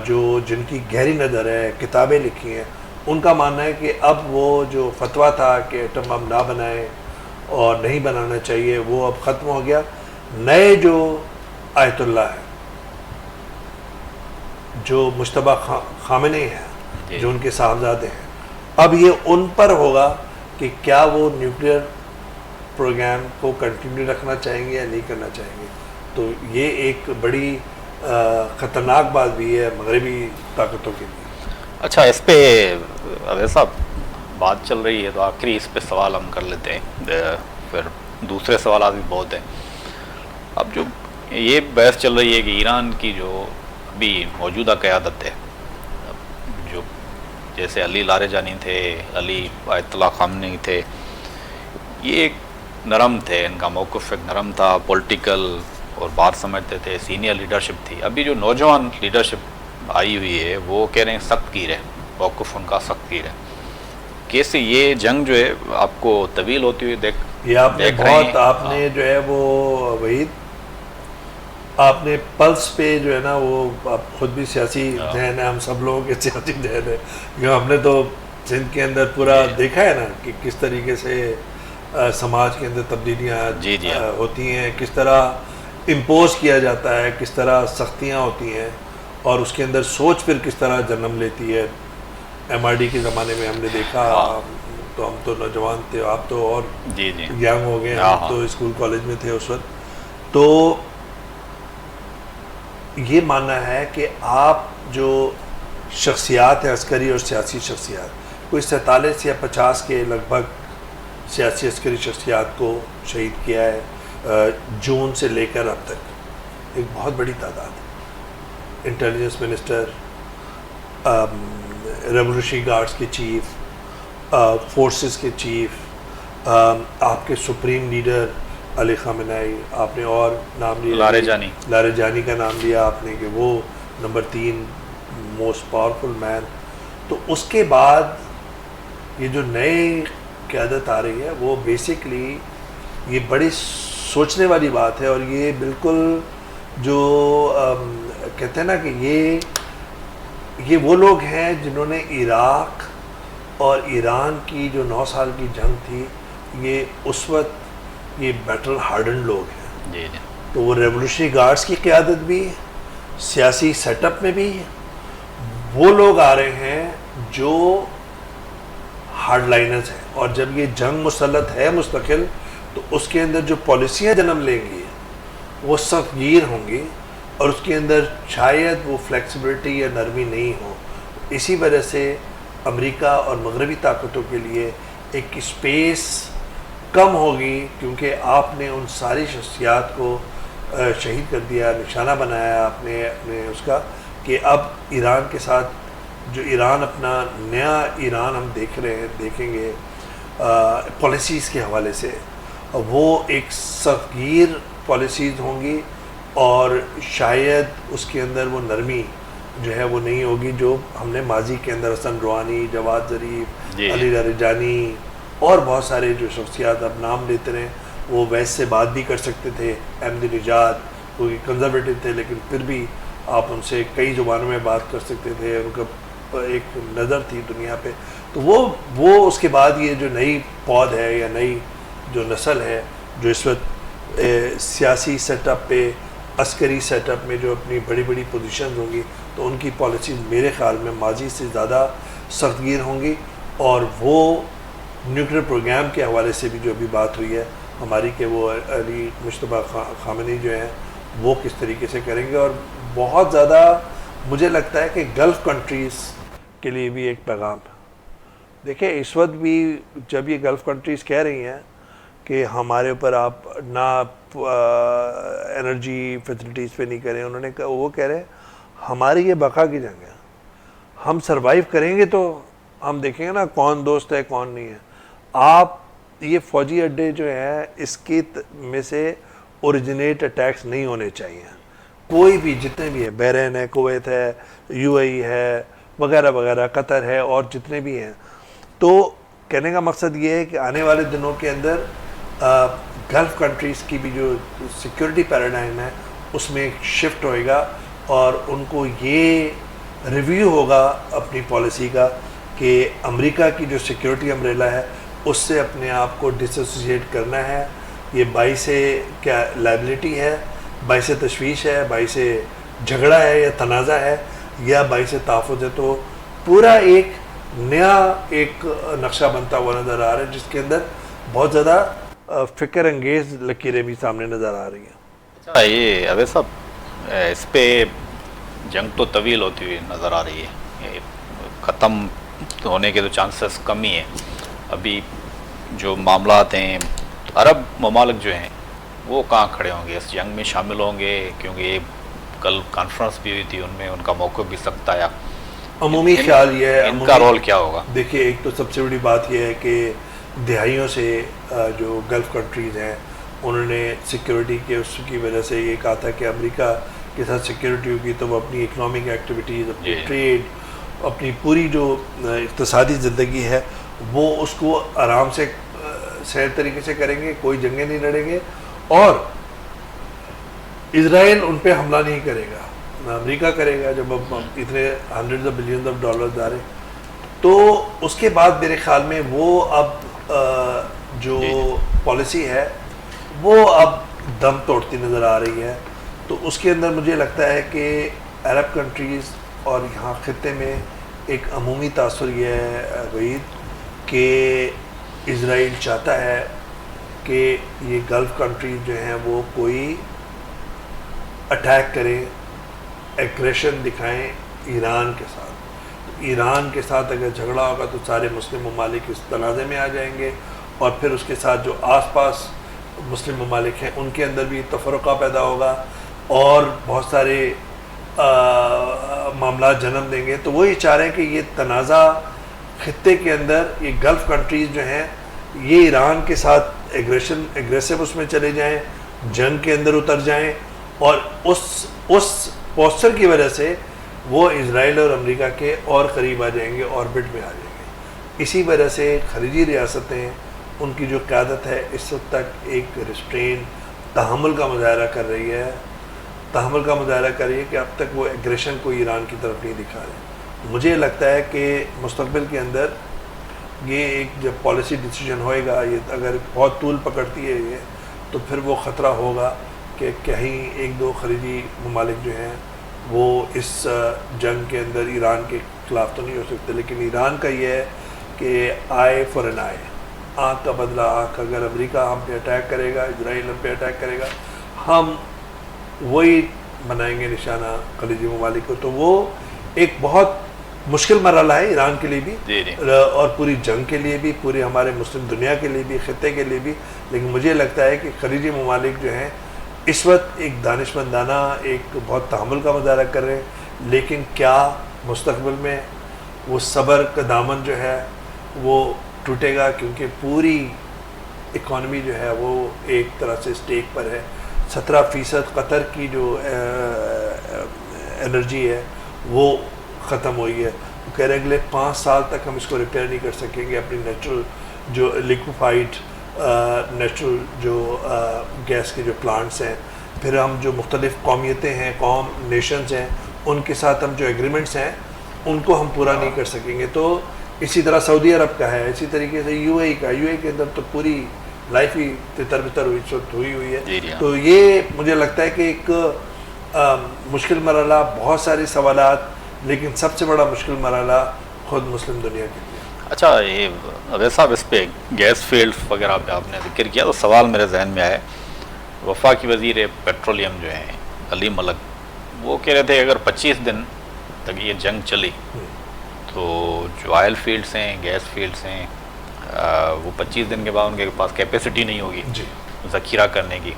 जो जिनकी गहरी नज़र है, किताबें लिखी हैं, उनका मानना है कि अब वो जो फतवा था कि एटम बम ना बनाएं और नहीं बनाना चाहिए, वो अब ख़त्म हो गया। नए जो आयतुल्लाह है, जो मुश्तबा खामेनी हैं, जो उनके साहबजादे हैं, अब ये उन पर होगा कि क्या वो न्यूक्लियर प्रोग्राम को कंटिन्यू रखना चाहेंगे या नहीं करना चाहेंगे। तो ये एक बड़ी ख़तरनाक बात भी है मगरबी ताकतों के लिए। अच्छा, इस पे अवैध साहब बात चल रही है तो आखिरी इस पे सवाल हम कर लेते हैं, फिर दूसरे सवाल भी बहुत हैं। अब जो ये बहस चल रही है कि ईरान की जो अभी मौजूदा क़यादत है, जो जैसे अली लारेजानी थे, अली आयतुल्लाह ख़ामनेई थे, ये एक नरम थे, इनका मौक़िफ़ एक नरम था, पॉलिटिकल और बात समझते थे, सीनियर लीडरशिप थी। अभी जो नौजवान लीडरशिप आई हुई है वो कह रहे हैं सख्त कीर है, मौक़िफ़ उनका सख्त कीर है। कैसे ये जंग जो है आपको तवील होती हुई ये आपने बहुत आपने जो है वो वहीद आपने पल्स पे जो है ना, वो आप खुद भी सियासी जहन है, हम सब लोगों के सियासी जहन है, क्योंकि हमने तो सिंध के अंदर पूरा देखा है ना कि किस तरीके से समाज के अंदर तब्दीलियाँ होती हैं, किस तरह इम्पोज किया जाता है, किस तरह सख्तियाँ होती हैं और उसके अंदर सोच फिर किस तरह जन्म लेती है। MRD के ज़माने में हमने देखा, तो हम तो नौजवान थे, आप तो और यंग हो गए, हम तो स्कूल कॉलेज में थे उस वक्त। तो ये मानना है कि आप जो शख्सियात है, अस्करी और सियासी शख्सियात, कोई 47 या 50 के लगभग सियासी अस्करी शख्सियात को शहीद किया है जून से लेकर अब तक, एक बहुत बड़ी तादाद। इंटेलिजेंस मिनिस्टर, रेवोल्यूशनरी गार्ड्स के चीफ, फोर्सेस के चीफ, आपके सुप्रीम लीडर अली ख़ामेनेई, आपने और नाम लिया लारेजानी का नाम लिया आपने कि वो नंबर 3 मोस्ट पावरफुल मैन। तो उसके बाद ये जो नए क़यादत आ रही है वो बेसिकली ये बड़ी सोचने वाली बात है, और ये बिल्कुल जो कहते हैं ना कि ये वो लोग हैं जिन्होंने इराक़ और ईरान की जो 9 साल की जंग थी, ये उस वक्त ये बैटल हार्डन लोग हैं। तो वो रेवोल्यूशनरी गार्ड्स की क़यादत भी, सियासी सेटअप में भी वो लोग आ रहे हैं जो हार्डलाइनर्स हैं, और जब ये जंग मुसल्लत है मुस्तकिल, तो उसके अंदर जो पॉलिसियाँ जन्म लेंगी वो सख्तगीर होंगी, और उसके अंदर शायद वो फ्लेक्सिबिलिटी या नरमी नहीं हो। इसी वजह से अमेरिका और मगरबी ताकतों के लिए एक स्पेस कम होगी, क्योंकि आपने उन सारी शख्सियात को शहीद कर दिया, निशाना बनाया आपने अपने उसका, कि अब ईरान के साथ जो ईरान अपना नया ईरान हम देखेंगे पॉलिसीज़ के हवाले से, वो एक सख्तगीर पॉलिसीज़ होंगी, और शायद उसके अंदर वो नरमी जो है वो नहीं होगी जो हमने माजी के अंदर हसन रूहानी, जवाद ज़रीफ, अली लारेजानी और बहुत सारे जो शख्सियात अब नाम लेते रहे, वो वैसे से बात भी कर सकते थे। अहमदीनेजाद वो कंजर्वेटिव थे, लेकिन फिर भी आप उनसे कई ज़ुबानों में बात कर सकते थे, उनका एक नज़र थी दुनिया पे। तो वो उसके बाद ये जो नई पौध है या नई जो नस्ल है जो इस वक्त सियासी सेटअप पे, अस्करी सेटअप में जो अपनी बड़ी बड़ी पोजीशन होंगी, तो उनकी पॉलिसी मेरे ख़्याल में माजी से ज़्यादा सख्तगीर होंगी। और वो न्यूक्लियर प्रोग्राम के हवाले से भी जो अभी बात हुई है हमारी, कि वो अली मुश्तबा ख़ामेनेई जो हैं वो किस तरीके से करेंगे, और बहुत ज़्यादा मुझे लगता है कि गल्फ़ कंट्रीज़ के लिए भी एक पैगाम है। देखिए, इस वक्त भी जब ये गल्फ़ कंट्रीज़ कह रही हैं कि हमारे ऊपर आप ना एनर्जी फैसिलिटीज़ पे नहीं करें, उन्होंने वो कह रहे हैं हमारी ये बका की जंग है, हम सरवाइव करेंगे तो हम देखेंगे ना कौन दोस्त है कौन नहीं है। आप ये फ़ौजी अड्डे जो हैं इसके में से ओरिजिनेट अटैक्स नहीं होने चाहिए, कोई भी जितने भी है, बहरीन है, कुवैत है, UAE है, वगैरह वगैरह, कतर है, और जितने भी हैं। तो कहने का मकसद ये है कि आने वाले दिनों के अंदर गल्फ़ कंट्रीज़ की भी जो सिक्योरिटी पैराडाइम है उसमें एक शिफ्ट होएगा, और उनको ये रिव्यू होगा अपनी पॉलिसी का कि अमेरिका की जो सिक्योरिटी अम्ब्रेला है उससे अपने आप को डिसोसिएट करना है। ये बाइस क्या लाइबिलिटी है, बाइस तशवीश है, बाइस झगड़ा है या तनाज़ा है, या बाइस तहफ़्फ़ुज़ है। तो पूरा एक नया एक नक्शा बनता हुआ नज़र आ रहा है, जिसके अंदर बहुत ज़्यादा फ़िक्र अंगेज़ लकीरें भी सामने नज़र आ रही हैं। अच्छा, ये अवैध साहब, इस पे जंग तो तवील होती हुई नज़र आ रही है, ये ख़त्म होने के तो चांसेस कम ही है। अभी जो मामलात हैं, अरब ममालिक जो हैं वो कहाँ खड़े होंगे इस जंग में, शामिल होंगे? क्योंकि ये कल कॉन्फ्रेंस भी हुई थी, उनमें उनका मौक़िफ़ भी सख्त आया। अमूमी ख्याल ये है, इनका रोल क्या होगा? देखिए, एक तो सबसे बड़ी बात यह है कि दहाइयों से जो गल्फ़ कंट्रीज़ हैं उन्होंने सिक्योरिटी के उसकी वजह से ये कहा था कि अमेरिका के साथ सिक्योरिटी होगी तो वो अपनी इकनॉमिक एक्टिविटीज़, अपनी ट्रेड, अपनी पूरी जो इक़्तिसादी ज़िंदगी है वो उसको आराम से सही तरीके से करेंगे, कोई जंगें नहीं लड़ेंगे और इजराइल उन पे हमला नहीं करेगा, ना अमेरिका करेगा। जब अब इतने hundreds of billions of dollars आ रहे, तो उसके बाद मेरे ख्याल में वो अब जो पॉलिसी है वो अब दम तोड़ती नज़र आ रही है। तो उसके अंदर मुझे लगता है कि अरब कंट्रीज़ और यहाँ ख़त्े में एक अमूमी तासुर ये है वहीद कि इजराइल चाहता है कि ये गल्फ़ कंट्रीज जो हैं वो कोई अटैक करें, एग्रेशन दिखाएं ईरान के साथ। ईरान के साथ अगर झगड़ा होगा तो सारे मुस्लिम ममालिक इस तनाज़े में आ जाएंगे और फिर उसके साथ जो आसपास मुस्लिम ममालिक हैं उनके अंदर भी तफरक़ा पैदा होगा और बहुत सारे मामला जन्म देंगे। तो वही चाह रहे हैं कि ये तनाज़ा ख़त्े के अंदर, ये गल्फ़ कंट्रीज़ जो हैं ये ईरान के साथ एग्रेसिव उसमें चले जाएं, जंग के अंदर उतर जाएं और उस पोस्टर की वजह से वो इजराइल और अमेरिका के और करीब आ जाएंगे, ऑर्बिट में आ जाएंगे। इसी वजह से खलीजी रियासतें, उनकी जो क़यादत है इस वक्त तक एक रिस्ट्रेन तहम्मुल का मुजाहरा कर रही है, कि अब तक वो एग्रेशन को ईरान की तरफ नहीं दिखा रहे। मुझे लगता है कि मुस्तक़बिल के अंदर ये एक जब पॉलिसी डिसीजन होएगा, ये अगर बहुत तूल पकड़ती है ये, तो फिर वो ख़तरा होगा कि कहीं एक दो खलीजी ममालिक जो हैं वो इस जंग के अंदर ईरान के ख़िलाफ़ तो नहीं हो सकते, लेकिन ईरान का ये है कि आई फॉर एन आई, आँख का बदला आँख। अगर अमेरिका हम पे अटैक करेगा, इजराइल हम पे अटैक करेगा, हम वही बनाएंगे निशाना खलीजी ममालिक को। तो वो एक बहुत मुश्किल मरहला है ईरान के लिए भी और पूरी जंग के लिए भी, पूरी हमारे मुस्लिम दुनिया के लिए भी, ख़त्े के लिए भी। लेकिन मुझे लगता है कि खलीजी ममालिक जो हैं इस वक्त एक दानिशमंदाना, एक बहुत तहम्मुल का मुजाहरा कर रहे हैं, लेकिन क्या मुस्तक़बिल में वो सब्र का दामन जो है वो टूटेगा? क्योंकि पूरी इकॉनमी जो है वो एक तरह से स्टेक पर है। 17% कतर की जो एनर्जी है वो ख़त्म हुई है। वो कह रहे हैं अगले 5 साल तक हम इसको रिपेयर नहीं कर सकेंगे, अपनी नेचुरल जो लिक्विफाइड नेचुरल जो गैस के जो प्लांट्स हैं। फिर हम जो मुख्तलिफ़ कौमियतें हैं, नेशंस हैं, उनके साथ हम जो एग्रीमेंट्स हैं उनको हम पूरा नहीं कर सकेंगे। तो इसी तरह सऊदी अरब का है, इसी तरीके से यूएई के अंदर तो पूरी लाइफ ही तितर बितर हुई है। तो ये मुझे लगता है कि एक मुश्किल मरहला, बहुत सारे सवालात, लेकिन सबसे बड़ा मुश्किल मरहला खुद मुस्लिम दुनिया के लिए। अच्छा, ये अवैध साहब, इस पे गैस फील्ड वगैरह पे आपने जिक्र किया तो सवाल मेरे जहन में आया। वफाकी वज़ीर पेट्रोलियम जो हैं अली मलक, वो कह रहे थे अगर 25 दिन तक ये जंग चली तो जो ऑयल फील्ड्स हैं, गैस फील्ड्स हैं, वो 25 दिन के बाद उनके पास कैपेसिटी नहीं होगी ज़ख़ीरा करने की,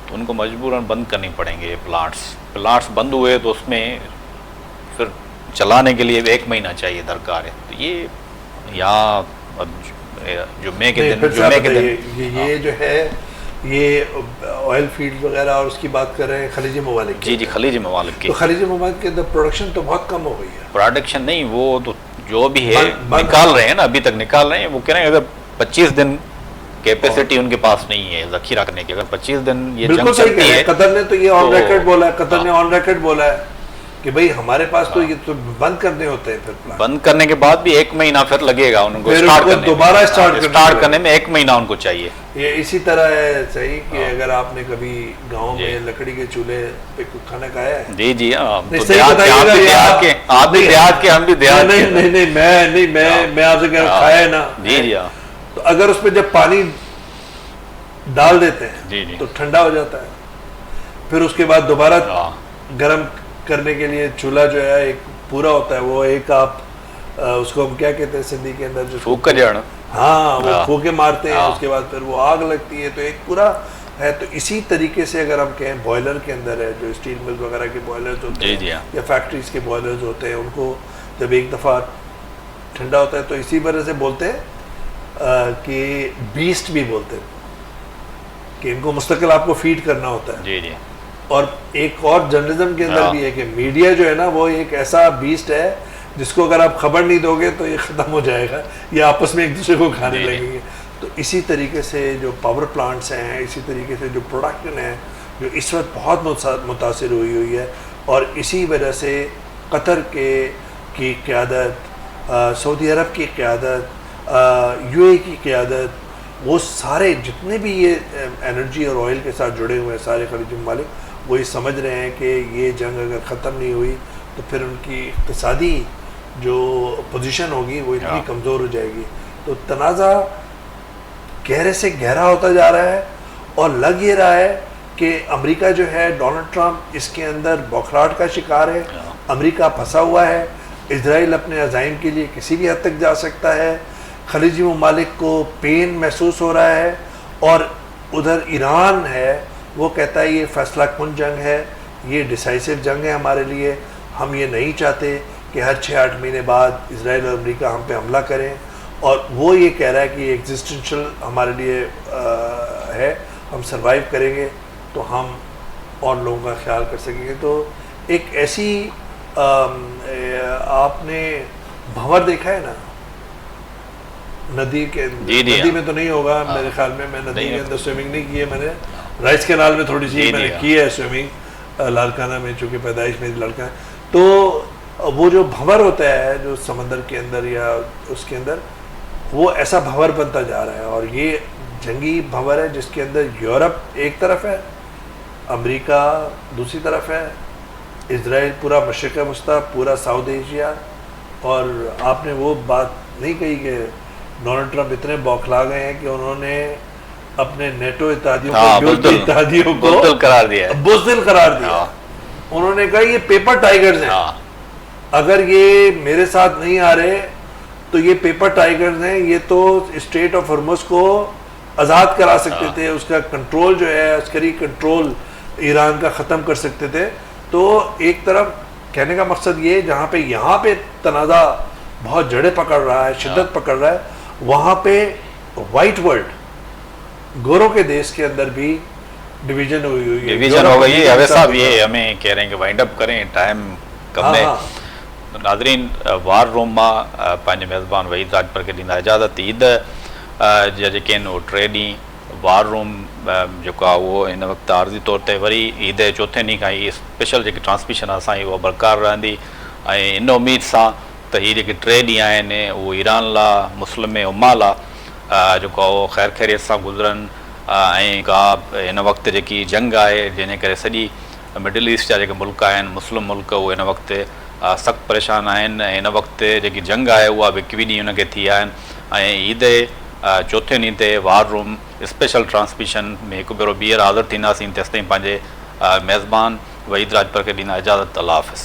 तो उनको मजबूरन बंद करनी पड़ेंगे प्लांट्स बंद हुए तो उसमें फिर चलाने के लिए 1 महीना चाहिए दरकार है। तो ये यहाँ अब जुम्मे के दिन ये जो है ये ऑयल फील्ड वगैरह और उसकी बात कर रहे हैं खलीजी ममालिक की। जी, खलीजी ममालिक की। तो खलीजी ममालिक के अंदर प्रोडक्शन तो बहुत कम हो गई है। प्रोडक्शन नहीं, वो तो जो भी है निकाल रहे हैं ना, अभी तक निकाल रहे हैं। वो कह रहे हैं अगर 25 दिन कैपेसिटी उनके पास नहीं है ज़ख़ीरा करने की, अगर 25 दिन ये जंग चलती है। कतर ने तो ये ऑन रिकॉर्ड बोला है, कतर ने ऑन रिकॉर्ड बोला है कि भाई हमारे पास तो ये तो बंद करने होते हैं। फिर बंद करने के बाद भी 1 महीना फिर लगेगा उनको दोबारा स्टार्ट करने में 1 महीना उनको चाहिए। ये इसी तरह है सही कि अगर आपने कभी गांव में लकड़ी के चूल्हे पे खाना खाया है। जी जी, आप भी देहात के, हम भी देहात के। नहीं, मैं आपसे कह रहा हूँ, खाया है ना? जी जी। तो अगर उसमें जब पानी डाल देते हैं तो ठंडा हो जाता है, फिर उसके बाद दोबारा हाँ। गर्म करने के लिए चूल्हा जो है एक पूरा होता है, वो एक आप उसको हम क्या कहते हैं सिंधी के अंदर, जो फूक ॼण। हाँ वो हाँ। फूके मारते हैं, हाँ। उसके बाद फिर वो आग लगती है, तो एक पूरा है। तो इसी तरीके से अगर हम कहें बॉयलर के अंदर है, जो स्टील मिल वगैरह के बॉयलर्स होते जी, हैं जी, हाँ। या फैक्ट्रीज के बॉयलर्स होते हैं, उनको जब एक दफ़ा ठंडा होता है तो इसी वजह से बोलते हैं कि बीस्ट भी बोलते हैं, कि इनको मुस्तकिल आपको फीड करना होता है। जी जी। और एक और जर्नलिज्म के अंदर हाँ। भी है कि मीडिया जो है ना वो एक ऐसा बीस्ट है जिसको अगर आप खबर नहीं दोगे तो ये ख़त्म हो जाएगा, ये आपस में एक दूसरे को खाने जी, जी। लगेंगे। तो इसी तरीके से जो पावर प्लांट्स हैं, इसी तरीके से जो प्रोडक्शन है, जो इस वक्त बहुत मुतासिर हुई है, और इसी वजह से कतर की क़यादत, सऊदी अरब की क़यादत, यूएई की क़यादत, वो सारे जितने भी ये एनर्जी और ऑयल के साथ जुड़े हुए हैं सारे खलीजी ममालिक, वो ये समझ रहे हैं कि ये जंग अगर ख़त्म नहीं हुई तो फिर उनकी इक़्तिसादी जो पोजीशन होगी वो इतनी हाँ। कमज़ोर हो जाएगी। तो तनाज़ा गहरे से गहरा होता जा रहा है, और लग ये रहा है कि अमेरिका जो है, डोनाल्ड ट्रंप इसके अंदर बौखलाहट का शिकार है। अमेरिका फंसा हुआ है, इजराइल अपने अज़ाइम के लिए किसी भी हद तक जा सकता है, खलीजी ममालिक को पेन महसूस हो रहा है, और उधर ईरान है वो कहता है ये फैसला कुन जंग है, ये डिसाइसिव जंग है हमारे लिए, हम ये नहीं चाहते कि हर 6-8 महीने बाद इजराइल और अमेरिका हम पे हमला करें, और वो ये कह रहा है कि एग्जिस्टेंशियल हमारे लिए है, हम सरवाइव करेंगे तो हम और लोगों का ख्याल कर सकेंगे। तो एक ऐसी आपने भंवर देखा है ना नदी के, जी, जी, नदी हाँ। में तो नहीं होगा हाँ। मेरे ख्याल में, मैं नदी नहीं, के अंदर स्विमिंग नहीं की है मैंने, राइस कैनाल में थोड़ी सी जी, मैंने जी, हाँ। की है स्विमिंग, लालकाना में, चूँकि पैदाइश मेरी लड़का है। तो वो जो भंवर होता है जो समंदर के अंदर या उसके अंदर, वो ऐसा भंवर बनता जा रहा है, और ये जंगी भंवर है जिसके अंदर यूरोप एक तरफ है, अमेरिका दूसरी तरफ है, इजराइल पूरा मशरिक़ वस्ता, पूरा साउथ एशिया। और आपने वो बात नहीं कही कि डोनाल्ड ट्रंप इतने बौखला गए हैं कि उन्होंने अपने नेटो इत्तेहादियों हाँ, को, यूरोपीय इत्तेहादियों को बुज़दिल करार दिया है। बुज़दिल करार दिया। हाँ। उन्होंने कहा ये पेपर टाइगर्स हैं, हाँ। अगर ये मेरे साथ नहीं आ रहे तो ये पेपर टाइगर्स हैं, ये तो स्ट्रेट ऑफ हॉर्मुज़ को आज़ाद करा सकते हाँ। थे, उसका कंट्रोल जो है अस्करी कंट्रोल ईरान का ख़त्म कर सकते थे। तो एक तरफ कहने का मकसद ये, जहाँ पे यहाँ पे तनाज़ा बहुत जड़ें पकड़ रहा है, शिद्दत पकड़ रहा है, वहाँ पे वाइट वर्ल्ड गोरों के देश के अंदर भी डिवीजन हुई है, डिवीजन हो गई है। अवै साहब ये हमें कह रहे हैं कि वाइंड अप करें, टाइम कम हाँ, है। हाँ। नाज़रीन, वार रूम मां पंहिंजे मेज़बान वहीद राजपर खे ॾींदा इजाज़त। ईद जा जेके आहिनि उहे 3 ॾींहं वार रूम जेको आहे उहो हिन वक़्तु आर्ज़ी तौर ते वरी ईद जे चौथे ॾींहं खां इहे स्पेशल जेकी ट्रांसमिशन आहे असांजी उहा बरक़रार रहंदी, ऐं इन उमेद सां त हीअ जेके 3 ॾींहं आहिनि उहे ईरान लाइ, मुस्लिम उम्मा लाइ जेको आहे उहो ख़ैर ख़ैरियत सां गुज़रनि, ऐं का हिन वक़्तु जेकी जंग आहे जंहिंजे करे सॼी मिडल ईस्ट जा जेके मुल्क आहिनि, मुस्लिम मुल्क, उहे हिन वक़्तु सख़्तु परेशान आहिनि, ऐं हिन वक़्तु जेकी जंग आहे उहा बि 21 ॾींहं हुनखे थी आहिनि, ऐं ईद चौथे ॾींहं ते वार रूम स्पेशल ट्रांसमिशन में हिकु भेरो ॿीहर हाज़िर थींदासीं। तेसिताईं पंहिंजे मेज़बान वहीद राजपर खे ॾींदा इजाज़त। अल्लाह हाफ़िज़।